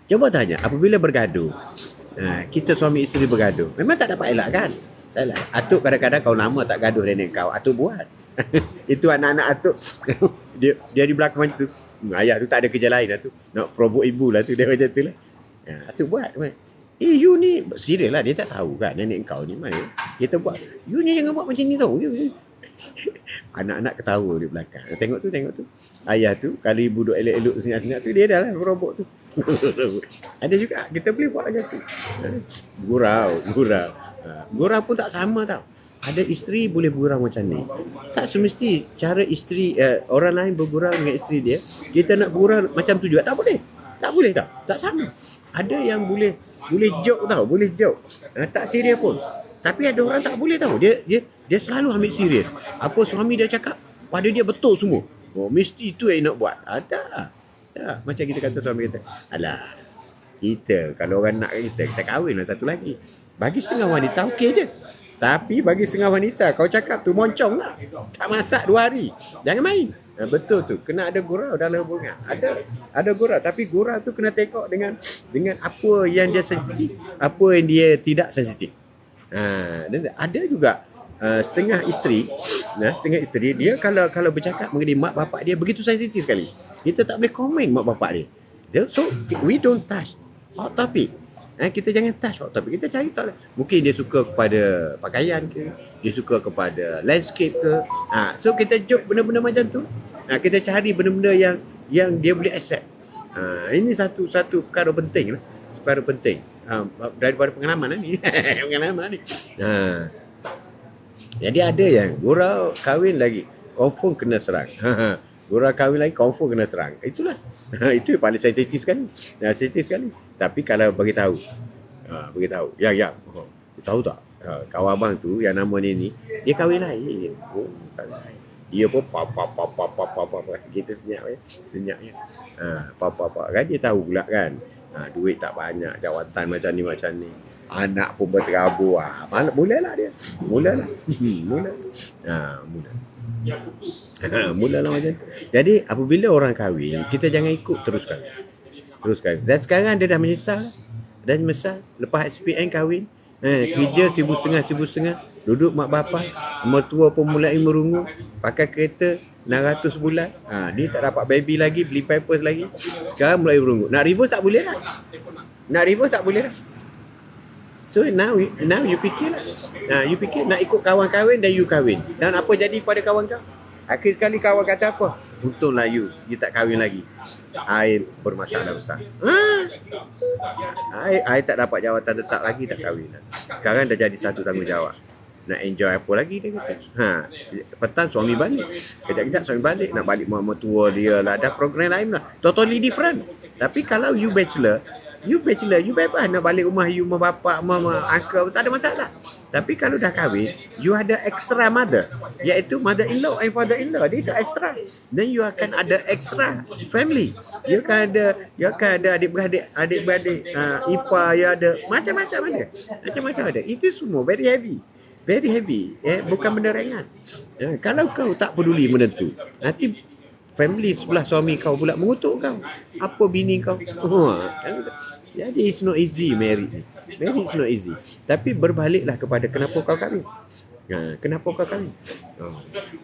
Cuba tanya, apabila bergaduh, kita suami isteri bergaduh, memang tak dapat elak kan? Atuk kadang-kadang kau lama tak gaduh dengan kau, Atuk buat. Itu anak-anak Atuk. dia di belakang macam tu. Ayah tu tak ada kerja lain lah tu. Nak provoke ibu lah tu. Dia macam tu lah. Atuk buat. You ni serius lah. Dia tak tahu kan nenek kau ni. Kita buat. You ni jangan buat macam ni tau. Anak-anak ketawa di belakang. Tengok tu. Ayah tu kalau ibu duduk elok-elok sengat-sengat tu, dia dah lah robot tu. Ada juga. Kita boleh buat macam tu. Gurau pun tak sama tau. Ada isteri boleh bergurau macam ni. Tak semesti cara isteri orang lain bergurau dengan isteri dia, kita nak bergurau macam tu juga. Tak boleh tau. Tak sama. Ada yang boleh joke tau, boleh joke. Tak serius pun. Tapi ada orang tak boleh tau. Dia selalu ambil serius. Apa suami dia cakap, pada dia betul semua. Oh, mesti tu yang nak buat. Ada. Ya, macam kita kata suami kita, alah, kita kalau orang nak kita kahwin lah satu lagi. Bagi setengah wanita okey je. Tapi bagi setengah wanita, kau cakap tu moncong lah. Tak masak 2 hari. Jangan main. Betul tu. Kena ada gurau dalam hubungan. Ada gurau. Tapi gurau tu kena tengok dengan apa yang dia sensitif, apa yang dia tidak sensitif. Dan ada juga setengah isteri dia kalau bercakap mengenai mak bapak dia begitu sensitif sekali. Kita tak boleh komen mak bapak dia. So we don't touch hot topic. Kita jangan touch hot topic. Kita cari tahu. Mungkin dia suka kepada pakaian ke, dia suka kepada landscape ke. So kita joke benda-benda macam tu. Kita cari benda-benda yang dia boleh accept. Ini satu perkara penting lah. Perkara penting. Daripada pengalaman ni. Jadi ada yang gurau kahwin lagi confirm kena serang. Gurau kahwin lagi confirm kena serang. Itulah. Itu yang paling sensitif sekali. Tapi kalau bagi tahu. Ya. Tahu tak? Kawan abang tu yang nama ni dia kahwin lain. Dia pun papa kita senyap. Papa kan dia tahu pula kan. Duit tak banyak, jawatan macam ni. Anak pun berterabur. Mulalah dia. Mulalah macam tu. Jadi apabila orang kahwin, kita jangan ikut teruskan. Dan sekarang dia dah menyesal. Lepas SPN kahwin, kerja 1,500 duduk mak bapak, mertua pun mulai merungu, pakai kereta 600 bulan. Dia tak dapat baby lagi, beli pampers lagi. Sekarang mulai merungu. Nak reverse tak boleh dah. So now you fikir lah. You fikir nak ikut kawan kahwin dan you kahwin. Dan apa jadi pada kawan kau? Akhir sekali kawan kata apa? Untunglah you tak kahwin lagi. I bermasalah besar. I tak dapat jawatan tetap lagi, tak kahwin. Sekarang dah jadi satu tanggungjawab. Nak enjoy apa lagi dia kata. Petang suami balik. Kejap-kejap suami balik. Nak balik mak tua dia lah. Dah program lain lah. Totally different. Tapi kalau you bachelor, You bachelor, you bebas nak balik rumah you, rumah bapak, mama, uncle, tak ada masalah. Tapi kalau dah kahwin, you ada extra mother, iaitu mother-in-law and father-in-law. This is extra. Then you akan ada extra family. You akan ada adik-beradik, ipar, you ada macam-macam ada. Macam-macam ada. Itu semua very heavy. Very heavy. Bukan benda ringan. Kalau kau tak peduli benda tu, nanti family sebelah suami kau pula mengutuk kau. Apa bini kau? Jadi it's not easy married ni. Married is not easy. Tapi berbaliklah kepada kenapa kau kahwin. Kenapa kau kahwin?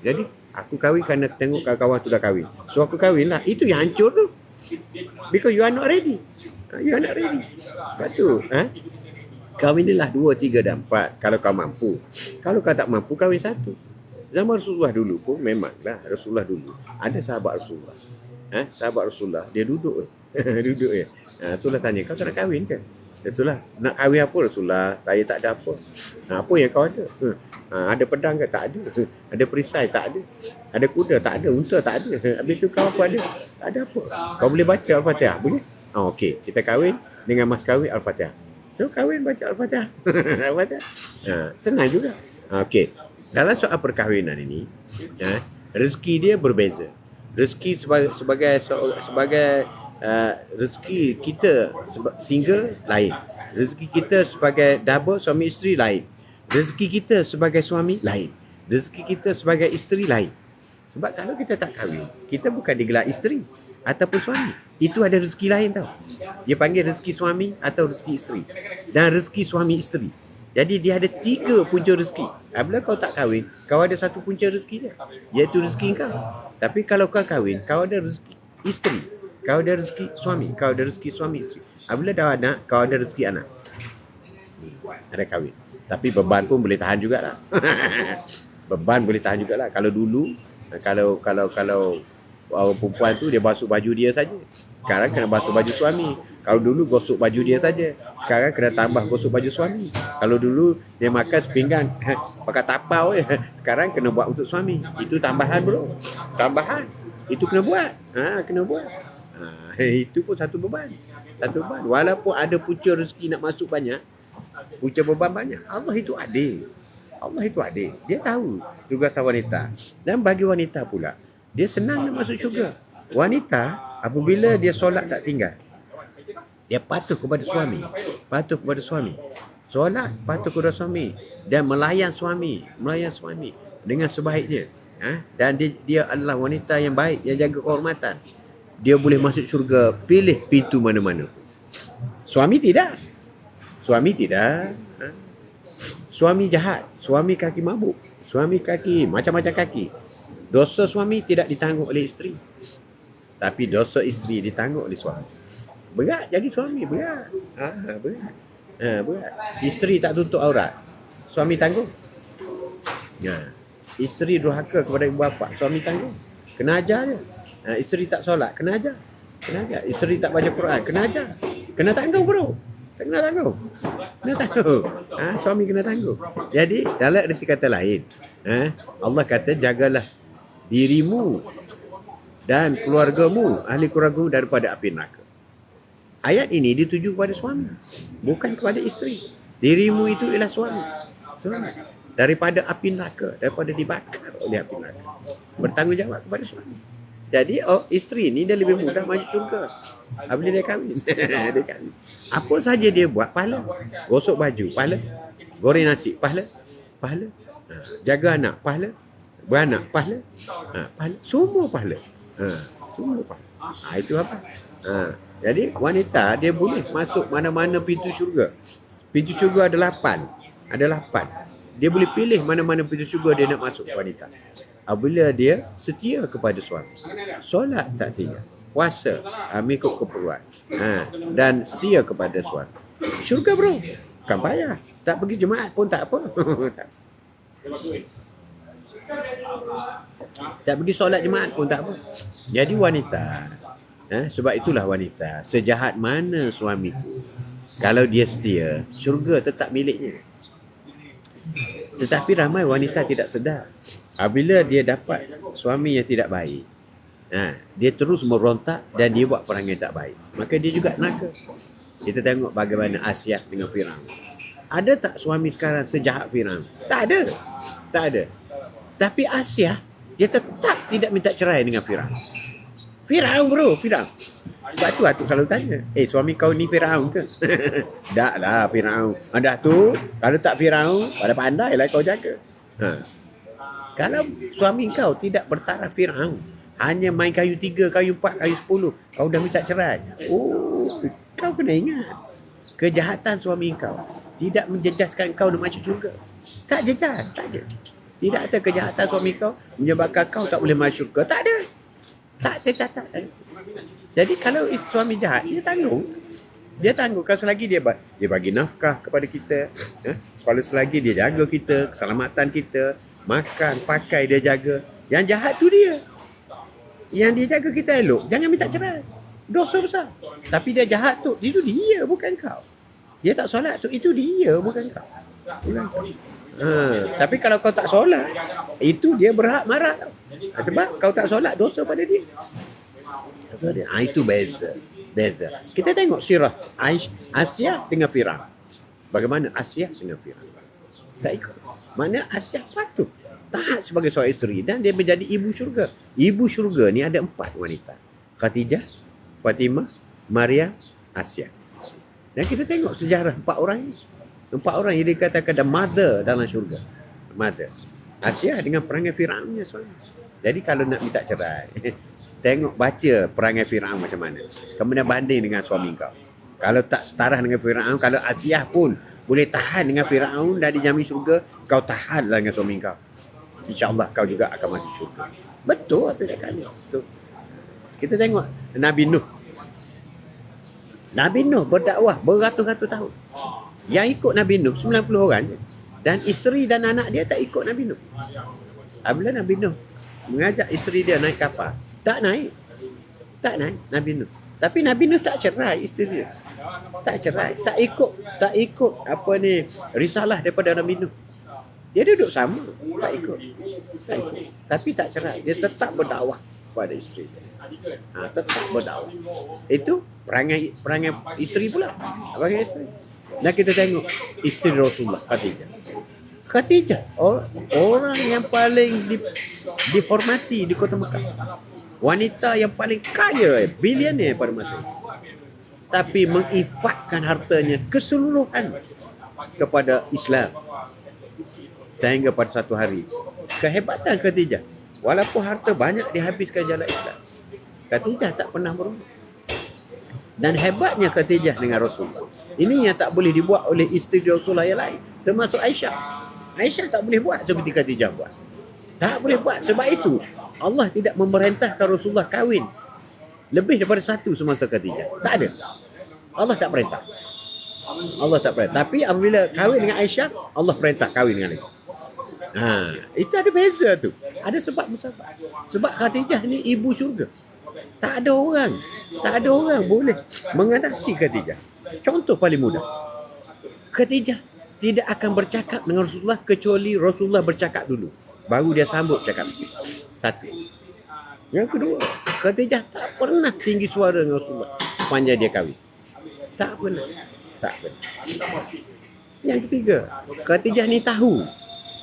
Jadi aku kahwin kerana tengok kawan-kawan tu dah kahwin. So aku kahwin lah. Itu yang hancur tu. Because you are not ready. You are not ready. Lepas tu, kahwinilah 2, 3 dan 4 kalau kau mampu. Kalau kau tak mampu, kahwin 1. Zaman Rasulullah dulu pun memanglah Rasulullah dulu ada sahabat Rasulullah. Sahabat Rasulullah dia duduk duduk je. Rasulullah tanya, kau tak nak kahwin ke? Rasulullah, nak kahwin apa Rasulullah? Saya tak ada apa. Apa yang kau ada? Ada pedang ke? Tak ada. Ada perisai? Tak ada. Ada kuda? Tak ada. Unta? Tak ada. Habis tu kau apa ada? Tak ada apa. Kau boleh baca Al-Fatihah? Boleh? Okey, kita kahwin dengan mas kahwin Al-Fatihah. So kahwin baca Al-Fatihah. Al-Fatihah. Senang juga. Okey. Dalam soal perkahwinan ini, rezeki dia berbeza. Rezeki sebagai rezeki kita single lain. Rezeki kita sebagai double suami isteri lain. Rezeki kita sebagai suami lain. Rezeki kita sebagai isteri lain. Sebab kalau kita tak kahwin, kita bukan digelar isteri ataupun suami. Itu ada rezeki lain tau. Dia panggil rezeki suami atau rezeki isteri. Dan rezeki suami isteri. Jadi dia ada 3 punca rezeki. Apabila kau tak kahwin, kau ada 1 punca rezeki dia, iaitu rezeki kau. Tapi kalau kau kahwin, kau ada rezeki isteri, kau ada rezeki suami, kau ada rezeki suami isteri. Apabila dah anak, kau ada rezeki anak. Ada kahwin. Tapi beban pun boleh tahan jugalah. Beban boleh tahan jugalah. Kalau dulu, kalau orang perempuan tu dia basuh baju dia saja. Sekarang kena basuh baju suami. Kalau dulu gosok baju dia saja. Sekarang kena tambah gosok baju suami. Kalau dulu dia makan sepinggan pakai tapau je. Sekarang kena buat untuk suami. Itu tambahan bro. Tambahan. Itu kena buat. Kena buat. Itu pun satu beban. Satu beban. Walaupun ada punca rezeki nak masuk banyak, punca beban banyak. Allah itu adil. Allah itu adil. Dia tahu tugas wanita. Dan bagi wanita pula, dia senang nak masuk syurga. Wanita apabila dia solat tak tinggal, dia patuh kepada suami. Patuh kepada suami. Solat patuh kepada suami. Dan melayan suami dengan sebaiknya. Dan dia adalah wanita yang baik, yang jaga kehormatan. Dia boleh masuk syurga, pilih pintu mana-mana. Suami tidak. Suami tidak. Suami jahat. Suami kaki mabuk. Suami kaki macam-macam kaki. Dosa suami tidak ditanggung oleh isteri. Tapi dosa isteri ditanggung oleh suami. Berat jadi suami, berat. Berat. Isteri tak tutup aurat, suami tanggung. Isteri durhaka kepada ibu bapa, suami tanggung. Kena ajar dia. Isteri tak solat, kena ajar. Isteri tak baca Quran, kena ajar. Kena tanggung bro. Kena tanggung. Suami kena tanggung. Jadi dalam erti kata lain, Allah kata jagalah dirimu dan keluargamu, ahli keluargamu daripada api neraka. Ayat ini dituju kepada suami, bukan kepada isteri. Dirimu itu ialah suami. Daripada api neraka, daripada dibakar oleh api neraka. Bertanggungjawab kepada suami. Jadi isteri ni dia lebih mudah masuk syurga apabila dia kahwin. Dia kahwin. Apa saja dia buat, pahala. Gosok baju, pahala. Goreng nasi, pahala. Jaga anak, pahala. Beranak, pahala. Pahala. Semua pahala. Semua pahala. Itu apa? Jadi wanita dia boleh masuk mana-mana pintu syurga. Pintu syurga ada 8. Dia boleh pilih mana-mana pintu syurga dia nak masuk, wanita. Apabila dia setia kepada suami. Solat tak tinggal. Puasa mengikut keperluan. Dan setia kepada suami. Syurga bro. Bukan payah. Tak pergi jemaat pun tak apa. Tak pergi solat jemaat pun tak apa. Jadi wanita, sebab itulah wanita, sejahat mana suami tu, kalau dia setia, syurga tetap miliknya. Tetapi ramai wanita tidak sedar. Apabila dia dapat suami yang tidak baik, dia terus merontak dan dia buat perangai tak baik, maka dia juga neraka. Kita tengok bagaimana Asia dengan Firaun. Ada tak suami sekarang sejahat Firaun? Tak ada. Tak ada. Tapi Asia, dia tetap tidak minta cerai dengan Firaun. Firaun bro, Firaun. Sebab tu Atuk selalu tanya, suami kau ni Firaun ke? Tak lah Firaun. Dah tu, kalau tak Firaun, pada pandai lah kau jaga. Kalau suami kau tidak bertaraf Firaun, hanya main kayu 3, kayu 4, kayu 10, kau dah minta cerai. Kau kena ingat, kejahatan suami kau tidak menjejaskan kau nak masuk syurga. Tak jejas, tak ada. Tidak ada kejahatan suami kau menyebabkan kau tak boleh masuk syurga. Tak ada. Tak tercatat. Jadi kalau suami jahat, dia tanggung. Dia tanggung kalau selagi dia bagi nafkah kepada kita. Kalau selagi dia jaga kita, keselamatan kita, makan, pakai dia jaga. Yang jahat tu dia. Yang dia jaga kita elok, jangan minta cerai. Dosa besar. Tapi dia jahat tu, itu dia, bukan kau. Dia tak solat tu, itu dia, bukan kau. Tapi kalau kau tak solat, itu dia berhak marah tau. Sebab kau tak solat, dosa pada dia. Itu beza. Kita tengok sirah Asia dengan Firaun. Bagaimana Asia dengan Firaun? Tak ikut. Maknanya Asia patut taat sebagai seorang isteri dan dia menjadi ibu syurga. Ibu syurga ni ada 4 wanita. Khadijah, Fatimah, Maryam, Asia. Dan kita tengok sejarah 4 orang ni. 4 orang yang dikatakan the mother dalam syurga. Mother. Asia dengan perangai Firaunnya suami. Jadi kalau nak minta cerai, tengok baca perangai Firaun macam mana. Kemudian banding dengan suami kau. Kalau tak setara dengan Firaun, kalau Asia pun boleh tahan dengan Firaun dan dijamin syurga, kau tahanlah dengan suami kau. InsyaAllah kau juga akan masuk syurga. Betul atau tak kali? Betul. Kita tengok Nabi Nuh. Nabi Nuh berdakwah beratus-ratus tahun. Yang ikut Nabi Nuh 90 orang je. Dan isteri dan anak dia tak ikut Nabi Nuh. Apabila Nabi Nuh mengajak isteri dia naik kapal, tak naik Nabi Nuh. Tapi Nabi Nuh tak cerai isteri dia. Tak cerai, tak ikut risalah daripada Nabi Nuh. Dia duduk sama, tak ikut. Tapi tak cerai, dia tetap berdakwah kepada isteri dia. Tetap berdakwah. Itu perangai isteri pula. Perangai isteri. Dan kita tengok isteri Rasulullah, Khadijah, orang yang paling dihormati di kota Mekah. Wanita yang paling kaya, bilioner pada masa itu. Tapi menginfakkan hartanya keseluruhan kepada Islam. Sehingga pada satu hari, kehebatan Khadijah, walaupun harta banyak dihabiskan jalan Islam, Khadijah tak pernah berubah. Dan hebatnya Khadijah dengan Rasulullah, ini yang tak boleh dibuat oleh isteri Rasulullah yang lain, termasuk Aisyah. Aisyah tak boleh buat seperti Khadijah buat. Tak boleh buat. Sebab itu Allah tidak memerintahkan Rasulullah kahwin lebih daripada satu semasa Khadijah. Tak ada. Allah tak perintah. Tapi apabila kahwin dengan Aisyah, Allah perintah kahwin dengan dia. Itu ada beza tu. Ada sebab musabab. Sebab Khadijah ni ibu syurga. Tak ada orang boleh mengatasi Khadijah. Contoh paling mudah. Khadijah tidak akan bercakap dengan Rasulullah kecuali Rasulullah bercakap dulu. Baru dia sambut cakap. Satu. Yang kedua, Khadijah tak pernah tinggi suara dengan Rasulullah sepanjang dia kahwin. Tak pernah. Yang ketiga, Khadijah ni tahu.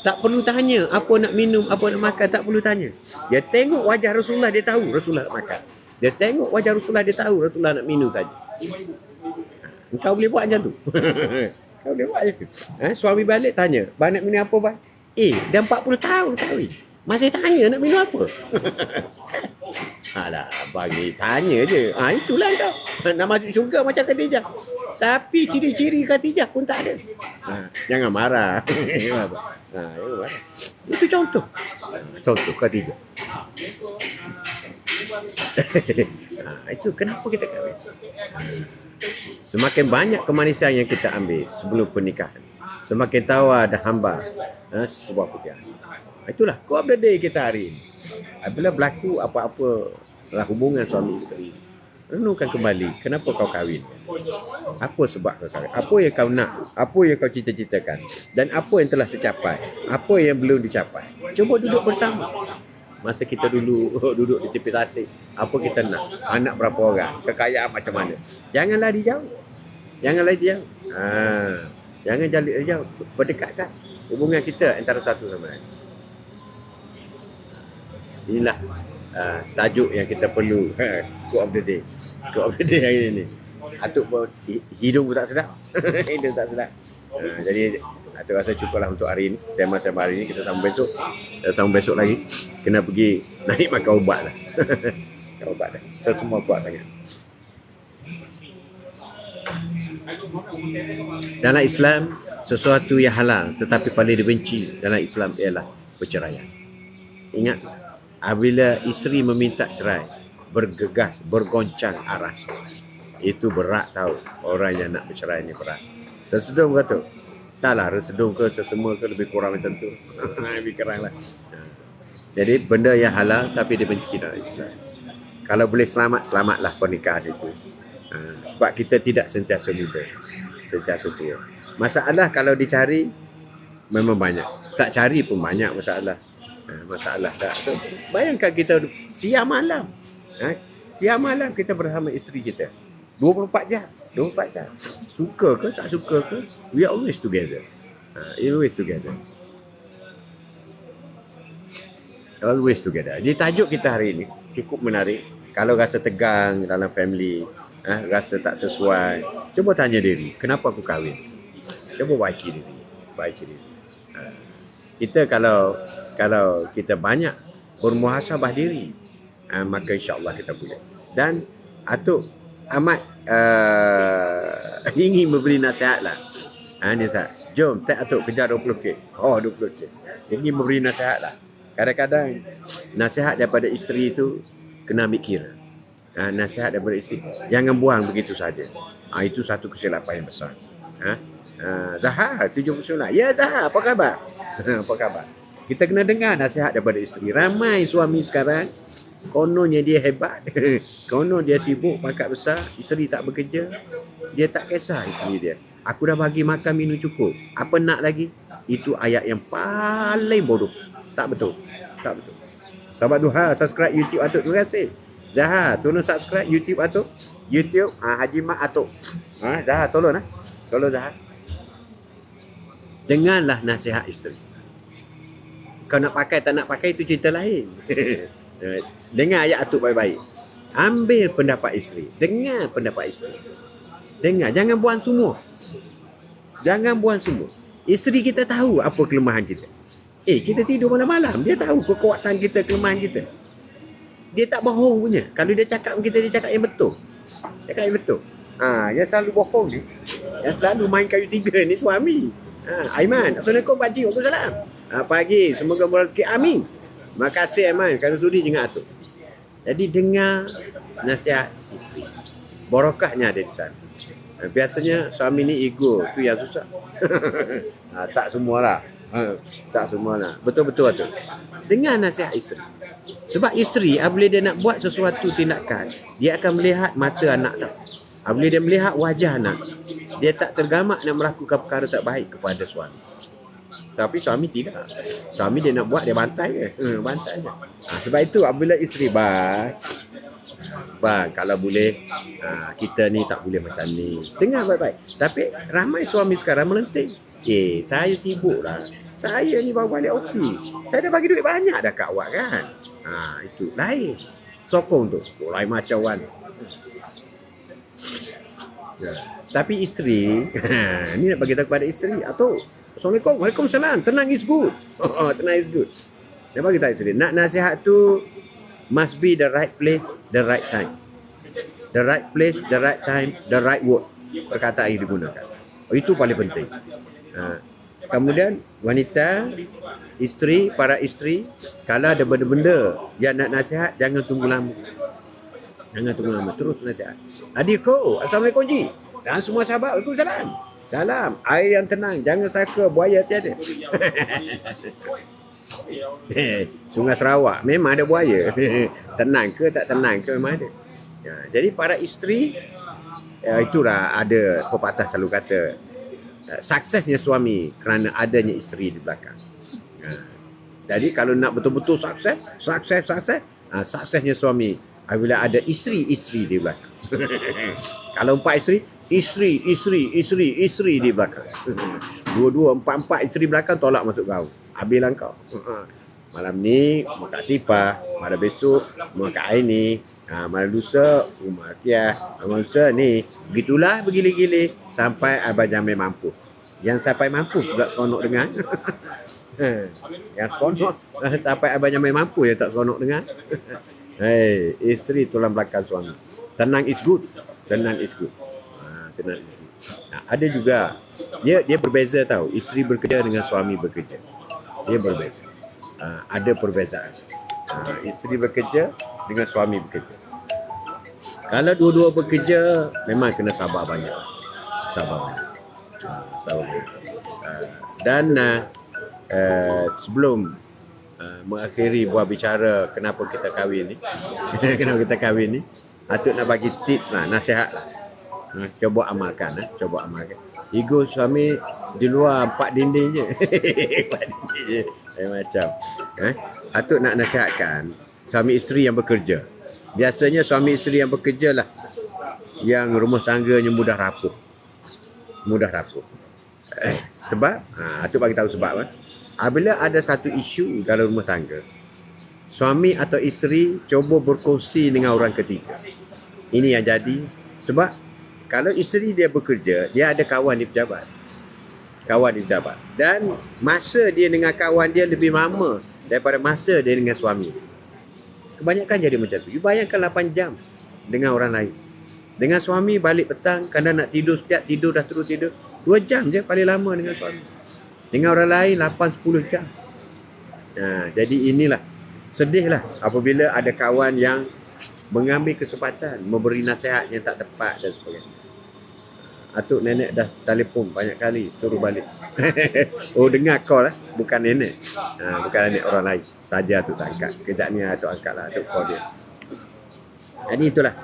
Tak perlu tanya apa nak minum, apa nak makan, tak perlu tanya. Dia tengok wajah Rasulullah, dia tahu Rasulullah nak makan. Dia tengok wajah Rasulullah, dia tahu Rasulullah nak minum saja. Engkau boleh buat macam tu. Kau boleh buat macam tu. Suami balik tanya, "Bang nak minum apa, bang?" Dah 40 tahun kahwin. Masih tanya nak minum apa? Alah, abang ni tanya je. Itulah kau. Nak masuk syurga macam Khadijah. Tapi ciri-ciri Khadijah pun tak ada. Jangan marah. Jangan marah. Itu contoh. Contoh Khadijah. Itu kenapa kita kahwin. Semakin banyak kemanisan yang kita ambil sebelum pernikahan, semakin tahu ada hamba sebuah pernikahan. Itulah core of the day kita hari ini. Apabila berlaku apa-apa dalam hubungan suami isteri, renungkan kembali kenapa kau kahwin. Apa sebab kau kahwin? Apa yang kau nak? Apa yang kau cita-citakan? Dan apa yang telah tercapai? Apa yang belum dicapai? Cuba duduk bersama. Masa kita dulu duduk di tepi tasik, apa kita nak? Anak berapa orang? Kekayaan macam mana? Jangan lari jauh. Jangan lagi jauh. Jangan jalin jauh. Berdekatkan hubungan kita antara satu sama lain. Inilah tajuk yang kita perlu. Quote of the day. Quote of the day hari ini. Atuk pun hidung pun tak sedap. Hidung tak sedap. Jadi Atuk rasa cukuplah untuk hari ini. Sembang hari ini. Kita sambung besok lagi. Kena pergi naik makan ubat lah. Makan ubat dah. So, semua kuat sangat. Dalam Islam, sesuatu yang halal tetapi paling dibenci dalam Islam ialah perceraian. Ingat, apabila isteri meminta cerai, bergegas, bergoncang aras, itu berat tahu. Orang yang nak bercerai ni berat. Tersedung ke tu? Taklah, resedung ke sesemua ke lebih kurang macam tu. Lebih kurang lah. Jadi benda yang halal tapi dibenci dalam Islam. Kalau boleh selamat, selamatlah pernikahan itu. Sebab kita tidak sentiasa muda, sentiasa tua. Masalah kalau dicari memang banyak. Tak cari pun banyak masalah. Masalah tak. So, bayangkan kita siang malam. Siang malam kita bersama isteri kita. 24 jam. 24 jam. Suka ke tak suka ke, we are always together. Always together. Always together. Jadi tajuk kita hari ini cukup menarik. Kalau rasa tegang dalam family, rasa tak sesuai, cuba tanya diri, kenapa aku kahwin? Cuba baiki diri. Kita kalau kita banyak bermuhasabah diri, maka insya-Allah kita boleh. Dan Atuk amat ingin memberi nasihat lah. Ni Ustaz, jom tak Atuk kejar 20k. 20k. Ingin memberi nasihat lah. Kadang-kadang nasihat daripada isteri itu kena ambil kira. Nasihat daripada isteri, jangan buang begitu saja. Itu satu kesilapan yang besar. Zahar 79. Ya Zahar, apa khabar? Apa khabar? Kita kena dengar nasihat daripada isteri. Ramai suami sekarang kononnya dia hebat. Konon dia sibuk pangkat besar, isteri tak bekerja. Dia tak kisah isteri dia. Aku dah bagi makan minum cukup. Apa nak lagi? Itu ayat yang paling bodoh. Tak betul. Sahabat Duha, subscribe YouTube Atuk. Terima kasih. Zahar, tolong subscribe YouTube Atuk. YouTube Haji Mak Atuk. Zahar, tolong Tolong Zahar. Dengarlah nasihat isteri. Kau nak pakai tak nak pakai itu cerita lain. Dengar ayat Atuk baik-baik. Ambil pendapat isteri. Dengar pendapat isteri. Dengar, jangan buang semua. Isteri kita tahu apa kelemahan kita. Kita tidur malam-malam, dia tahu kekuatan kita, kelemahan kita. Dia tak bohong punya. Kalau dia cakap dengan kita, dia cakap yang betul. Yang selalu bohong ni, yang selalu main kayu tiga ni suami. Aiman, Assalamualaikum pakcik. Waalaikumsalam. Pagi, semoga berrezeki. Amin. Makasih Aiman, kerana sudi dengan Atuk. Jadi dengar nasihat isteri. Barokahnya ada di sana. Biasanya suami ni ego, tu yang susah. Tak semualah. Betul-betul Atuk. Dengar nasihat isteri. Sebab isteri, apabila dia nak buat sesuatu tindakan, dia akan melihat mata anak tau. Apabila dia melihat wajah anak, dia tak tergamak nak melakukan perkara tak baik kepada suami. Tapi suami tidak. Suami dia nak buat, dia bantai je. Bantai je. Sebab itu apabila isteri, bang, kalau boleh kita ni tak boleh macam ni. Dengar baik-baik. Tapi ramai suami sekarang melenting. Saya sibuk lah. Saya ni baru balik ofis. Saya dah bagi duit banyak dah kat awak kan. Itu lain. Sokong tu. Lain macam kan. Tapi isteri, ni nak bagi tahu kepada isteri. Assalamualaikum. Waalaikumsalam. Tenang is good. Tenang is good. Saya bagi tahu isteri. Nak nasihat tu must be the right place, the right time. The right place, the right time, the right word. Perkataan yang digunakan. Itu paling penting. Kemudian wanita, isteri, para isteri, kalau ada benda-benda yang nak nasihat, jangan tunggu lama. Terus nasihat. Adikku, Assalamualaikum Ji. Dan semua sahabat, Waalaikumsalam. Salam. Air yang tenang, jangan saka buaya tiada. Sungai Sarawak memang ada buaya. Tenang ke tak tenang ke memang ada. Jadi para isteri, itulah ada pepatah selalu kata, suksesnya suami kerana adanya isteri di belakang. Jadi kalau nak betul-betul sukses, suksesnya suami apabila ada isteri di belakang. Kalau 4 isteri, Isteri di belakang. Dua-dua, empat-empat isteri belakang tolak masuk gaul. Habislah kau. Malam ni makan tipah, malam besok makan air ni, malam lusa rumah Kia, malam lusa ni. Begitulah bergili-gili sampai Abang Jamil mampu. Yang sampai mampu juga seronok dengar. Yang seronok sampai Abang Jamil mampu yang tak seronok dengar. Hey, isteri tulang belakang suami. Tenang is good. Tenang is good. Tenang is good. Ada juga dia berbeza tau. Isteri bekerja dengan suami bekerja. Dia berbeza. Ada perbezaan. Isteri bekerja dengan suami bekerja. Kalau dua-dua bekerja, memang kena sabar banyak. Sabar banyak. Sabar banyak. Dan sebelum mengakhiri buah bicara kenapa kita kahwin ni, kenapa kita kahwin ni, Atuk nak bagi tips lah, nasihat lah. Coba amalkan. Coba amalkan. Ego suami di luar 4 dinding je. 4 dinding je. Macam. Atuk nak nasihatkan suami isteri yang bekerja. Biasanya suami isteri yang bekerja lah yang rumah tangganya mudah rapuh. Mudah rapuh. Sebab, Atuk bagi tahu sebab. Apabila ada satu isu dalam rumah tangga, suami atau isteri cuba berkongsi dengan orang ketiga. Ini yang jadi. Sebab kalau isteri dia bekerja, dia ada kawan di pejabat. Kawan di pejabat. Dan masa dia dengan kawan dia lebih lama daripada masa dia dengan suami. Kebanyakan jadi macam tu. You bayangkan 8 jam dengan orang lain. Dengan suami balik petang, kadang nak tidur sekejap, tidur dah terus tidur. 2 jam je paling lama dengan suami. Dengan orang lain 8-10 jam. Jadi inilah, sedihlah apabila ada kawan yang mengambil kesempatan, memberi nasihat yang tak tepat dan sebagainya. Atuk nenek dah telefon banyak kali suruh balik. Oh, dengar call lah, bukan nenek. Bukan nenek orang lain. Saja Atuk tak angkat. Kejap ni Atuk angkat lah, Atuk call dia. Jadi itulah,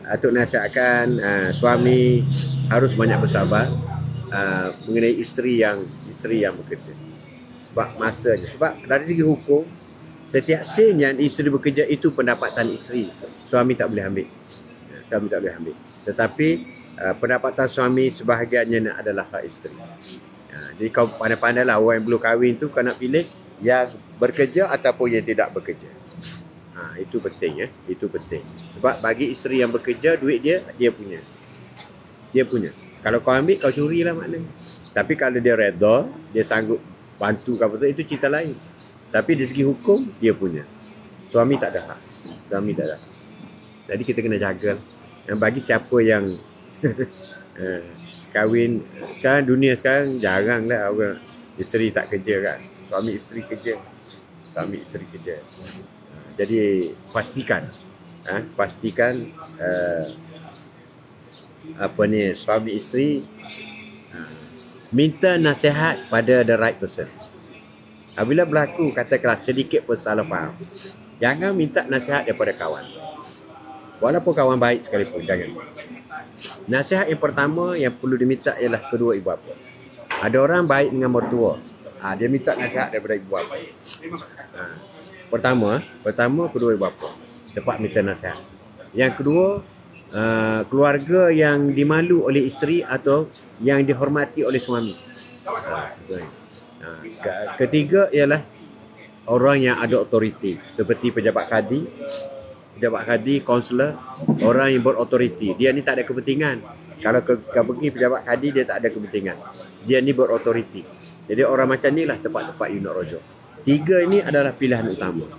Atuk nasihatkan suami harus banyak bersabar mengenai isteri yang bekerja. Sebab masanya. Sebab dari segi hukum, setiap sen yang isteri bekerja itu pendapatan isteri. Suami tak boleh ambil. Suami tak boleh ambil. Tetapi pendapatan suami sebahagiannya adalah hak isteri. Jadi kau pandai-pandailah orang yang belum kahwin tu kau nak pilih yang bekerja ataupun yang tidak bekerja. Itu penting itu penting. Sebab bagi isteri yang bekerja, duit dia punya. Dia punya. Kalau kau ambil, kau curilah maknanya. Tapi kalau dia redha, dia sanggup bantu kau betul, itu cerita lain. Tapi dari segi hukum, dia punya. Suami tak ada hak. Suami tak ada hak. Jadi kita kena jaga. Yang bagi siapa yang kahwin, sekarang dunia sekarang jarang lah orang isteri tak kerja kan. Suami isteri kerja. Suami isteri kerja. Jadi pastikan suami isteri minta nasihat pada the right person. Apabila berlaku katakanlah sedikit pun salah faham, jangan minta nasihat daripada kawan. Walaupun kawan baik sekalipun, jangan. Nasihat yang pertama yang perlu diminta ialah kedua ibu bapa. Ada orang baik dengan mertua. Dia minta nasihat daripada ibu bapa. Pertama kedua ibu bapa. Dapat minta nasihat. Yang kedua, keluarga yang dimalu oleh isteri atau yang dihormati oleh suami. Ketiga ialah orang yang ada otoriti seperti pejabat kadi, kaunselor, orang yang berotoriti. Dia ni tak ada kepentingan. Kalau kau pergi pejabat kadi, dia tak ada kepentingan. Dia ni berotoriti. Jadi orang macam ni lah tempat-tempat you nak rujuk. 3 ini adalah pilihan utama.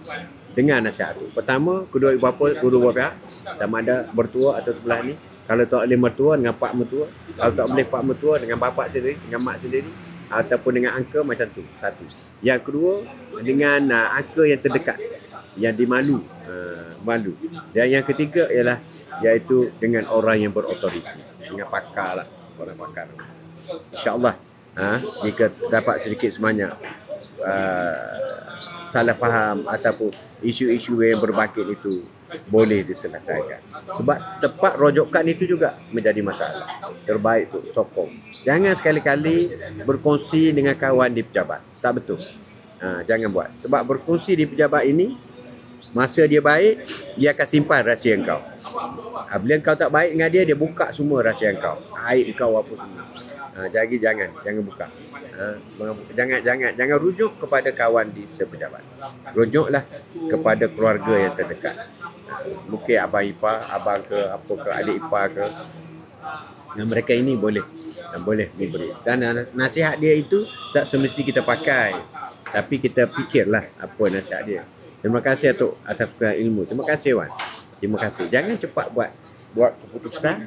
Dengan nasihat tu. Pertama, kedua bapa pihak, sama ada mertua atau sebelah ni. Kalau tak boleh mertua, dengan pak mertua. Kalau tak boleh pak mertua, dengan bapa sendiri, dengan mak sendiri. Ataupun dengan angka macam tu. Satu. Yang kedua, dengan angka yang terdekat. Yang dimalu. Malu. Dan yang ketiga ialah iaitu dengan orang yang berotoriti. Dengan pakar lah. Orang pakar. InsyaAllah. Jika dapat sedikit sebanyak salah faham ataupun isu-isu yang berbangkit itu boleh diselesaikan. Sebab tempat rojokan itu juga menjadi masalah. Terbaik tu sokong. Jangan sekali-kali berkongsi dengan kawan di pejabat. Tak betul. Jangan buat. Sebab berkongsi di pejabat ini Masa dia baik, dia akan simpan rahsia kau. Bila kau tak baik dengan dia, dia buka semua rahsia kau. Aib kau apa semua. Jadi jangan buka. Jangan rujuk kepada kawan di sepejabat. Rujuklah kepada keluarga yang terdekat. Mungkin abang ipar, abang ke apa ke, adik ipar ke. Dan mereka ini boleh diberi. Dan nasihat dia itu tak semesti kita pakai. Tapi kita fikirlah apa nasihat dia. Terima kasih atas ilmu. Terima kasih Wan. Terima kasih. Jangan cepat buat keputusan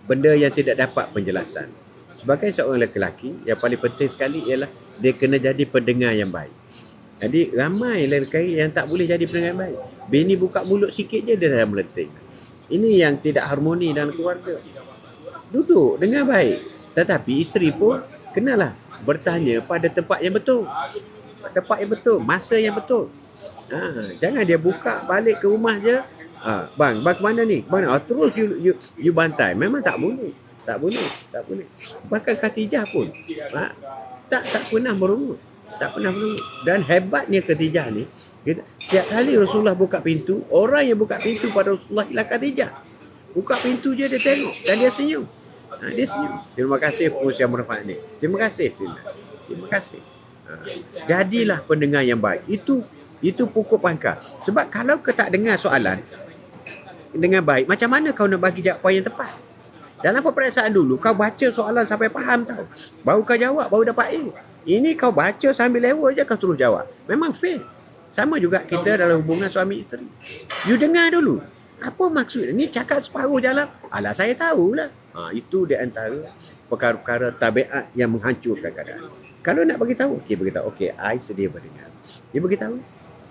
benda yang tidak dapat penjelasan. Sebagai seorang lelaki, yang paling penting sekali ialah dia kena jadi pendengar yang baik. Jadi ramai lelaki yang tak boleh jadi pendengar yang baik. Bini buka mulut sikit je dia dah meleting. Ini yang tidak harmoni dalam keluarga. Duduk dengar baik. Tetapi isteri pun kenalah bertanya pada tempat yang betul. Tempat yang betul, masa yang betul. Jangan dia buka balik ke rumah je. Bang ke mana ni? Terus you bantai. Memang tak boleh. Tak boleh. Bahkan Khatijah pun tak pernah merungut. Dan hebatnya Khatijah ni, setiap kali Rasulullah buka pintu, orang yang buka pintu pada Rasulullah ialah Khatijah. Buka pintu je dia tengok dan dia senyum. Dia senyum. Terima kasih pengusia manfaat ni. Terima kasih Sina. Terima kasih. Jadilah pendengar yang baik. Itu pokok pangkal. Sebab kalau kau tak dengar soalan dengan baik, macam mana kau nak bagi jawapan yang tepat? Dalam peperiksaan dulu, kau baca soalan sampai faham tau. Baru kau jawab, baru dapat A. Ini kau baca sambil level je kau terus jawab. Memang fail. Sama juga kita dalam hubungan suami isteri. You dengar dulu. Apa maksud? Ni cakap separuh jalan. Alah, saya tahulah. Itu di antara perkara-perkara tabiat yang menghancurkan keadaan. Kalau nak beritahu, beritahu. I sedia berdengar. Dia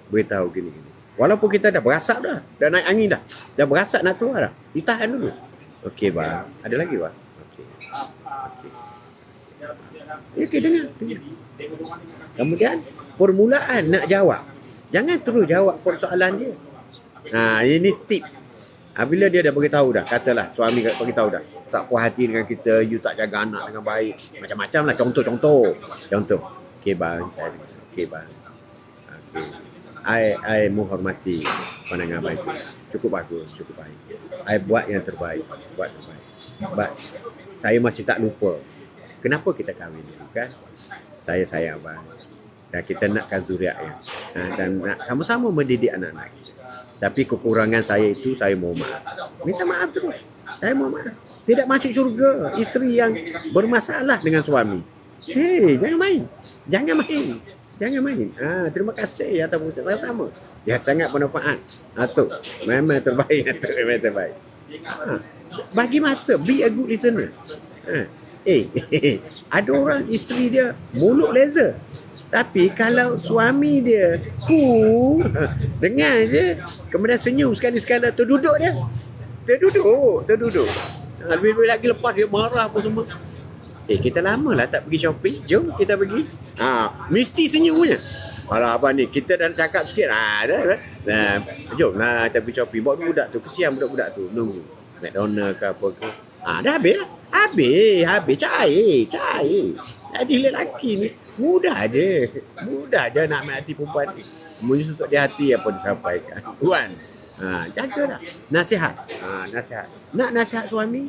beritahu gini. Walaupun kita dah berasak dah naik angin dah berasak nak keluar dah. Ditahan dulu. Okey bang. Ada lagi bang? Okey, dengar. Kemudian permulaan nak jawab. Jangan terus jawab persoalan dia. Ini tips. Bila dia dah beritahu dah, katalah suami beritahu dah, tak puas hati dengan kita, you tak jaga anak dengan baik, macam-macam lah, contoh. Okey bang, I menghormati pandangan abang itu. Cukup bagus, cukup baik. I buat yang terbaik. But saya masih tak lupa kenapa kita kahwin dulu kan. Saya sayang abang. Dan kita nakkan zuriatnya. Dan nak sama-sama mendidik anak-anak. Tapi kekurangan saya itu, saya mohon maaf. Minta maaf terus. Saya mohon maaf. Tidak masuk syurga isteri yang bermasalah dengan suami. Jangan main. Terima kasih atas pengucapan pertama. Ya, sangat bermanfaat. Atuk, memang terbaik. Bagi masa, be a good listener. Ada orang isteri dia mulut laser. Tapi kalau suami dia dengar je, kemudian senyum sekali-sekala, terduduk dia. Terduduk. Lebih-lebih lagi lepas dia marah apa semua. Kita lama lah tak pergi shopping. Jom kita pergi. Mesti senyum punya. Alah abang ni, kita dah cakap sikit. Jom lah kita pergi shopping. Bawa budak tu, kesian budak-budak tu. Nunggu McDonald ke apa ke. Dah habis lah. Habis. Cair. Jadi lelaki ni mudah je nak ambil hati perempuan ni. Menyusut di hati apa disampaikan. Tuan, jagalah. Nasihat. Nak nasihat suami,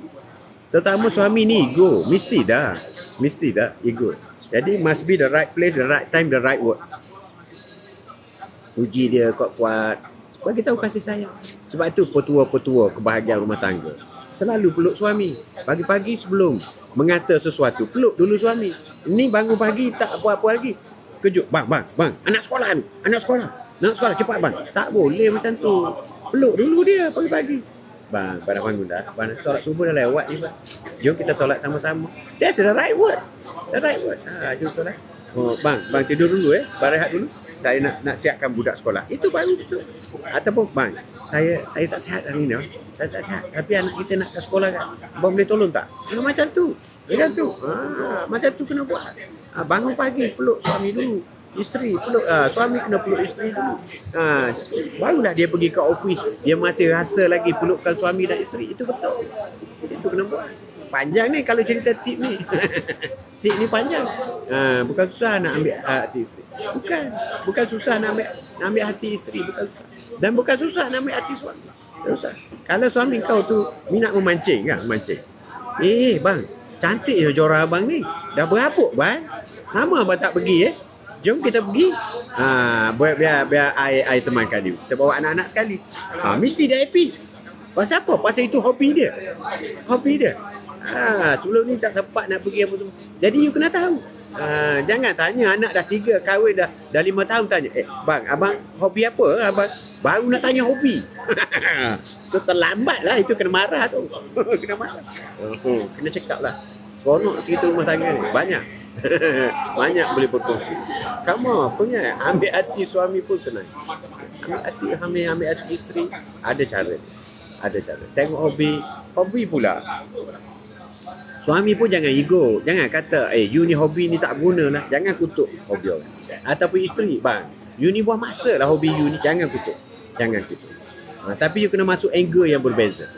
terutama suami ni ego. Mesti dah ego. Jadi must be the right place, the right time, the right word. Puji dia kuat-kuat. Bagi tahu kasih sayang. Sebab itu petua-petua kebahagiaan rumah tangga selalu peluk suami. Pagi-pagi sebelum mengata sesuatu, peluk dulu suami. Ini bangun pagi tak apa-apa lagi. Kejut, bang. Anak sekolah, cepat bang. Tak boleh macam tu. Peluk dulu dia pagi-pagi. Bang, pada bangun dah. Bang, solat subuh dah lewat ni bang. Jom kita solat sama-sama. That's the right word. Jom solat. Bang tidur dulu Bang rehat dulu. Saya nak siapkan budak sekolah. Itu baru betul. Ataupun bang, saya tak sihat hari ni. Saya tak sihat. Tapi anak kita nak ke sekolah kan. Abang boleh tolong tak? Macam tu. Macam tu kena buat. Bangun pagi peluk suami dulu. Isteri peluk. Suami kena peluk isteri dulu. Barulah dia pergi ke ofis. Dia masih rasa lagi pelukkan suami dan isteri. Itu betul. Itu kena buat. Panjang ni kalau cerita tip ni. Hati ni panjang. Bukan susah nak ambil hati isteri. Bukan susah nak ambil hati isteri, bukan susah. Dan bukan susah nak ambil hati suami. Tak susah. Kalau suami kau tu minat memancing kan, memancing. Bang, cantik je jorang abang ni. Dah berabuk bang. Lama abang tak pergi Jom kita pergi. Biar I temankan dia. Kita bawa anak-anak sekali. Mesti dia happy. Pasal apa? Pasal itu hobi dia. Sebelum ni tak sempat nak pergi apa semua. Jadi you kena tahu. Jangan tanya anak dah 3 kahwin dah 5 tahun tanya. Bang, abang hobi apa abang? Baru nak tanya hobi. Tu terlambat lah. Itu kena marah tu. Kena marah. Kena cakap lah. Seronok cerita rumah tangga ni. Banyak. Banyak boleh berkongsi. Kamu punya ambil hati suami pun senang. Ambil hati isteri. Ada cara. Tengok hobi pula. Suami pun jangan ego. Jangan kata, you ni hobi ni tak guna lah. Jangan kutuk hobi orang. Ataupun isteri, bang, you ni buang masa lah hobi you ni. Jangan kutuk. Tapi you kena masuk angle yang berbeza.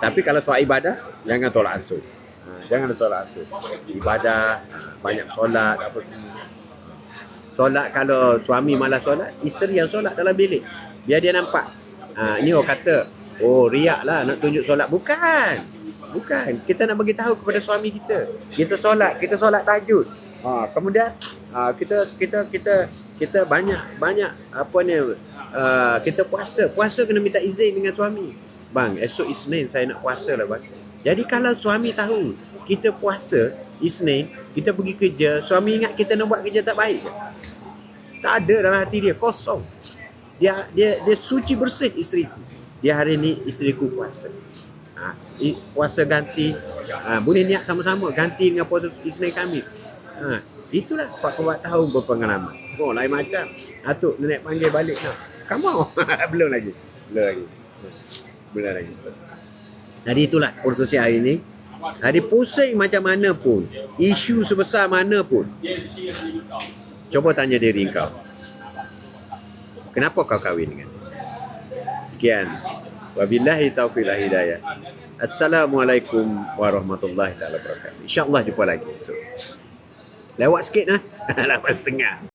Tapi kalau soal ibadah, jangan tolak ansur. Ibadah, banyak solat, apa semua. Solat kalau suami malas solat, isteri yang solat dalam bilik. Biar dia nampak. Ni orang kata, riak lah nak tunjuk solat. Bukan. Kita nak bagi tahu kepada suami kita. Kita solat tahajud. Kemudian kita banyak apa ni, kita puasa kena minta izin dengan suami. Bang, esok Isnin saya nak puasa lah bang. Jadi kalau suami tahu kita puasa Isnin, kita pergi kerja, suami ingat kita nak buat kerja tak baik. Tak ada dalam hati dia, kosong. Dia suci bersih isteriku. Dia hari ni isteriku puasa. Puasa ganti, boleh niat sama-sama ganti dengan puasa Isnin Khamis. Itulah 40 tahun berpengalaman. Lain macam. Atuk nenek panggil balik now. Come on. Belum lagi. Jadi itulah perkongsian hari ini. Jadi pusing macam mana pun, isu sebesar mana pun, coba tanya diri kau, kenapa kau kahwin dengan dia? Sekian. Wabillahi taufiq wal hidayah. Assalamualaikum warahmatullahi wabarakatuh. InsyaAllah jumpa lagi. Lewat sikit lah. 8:30.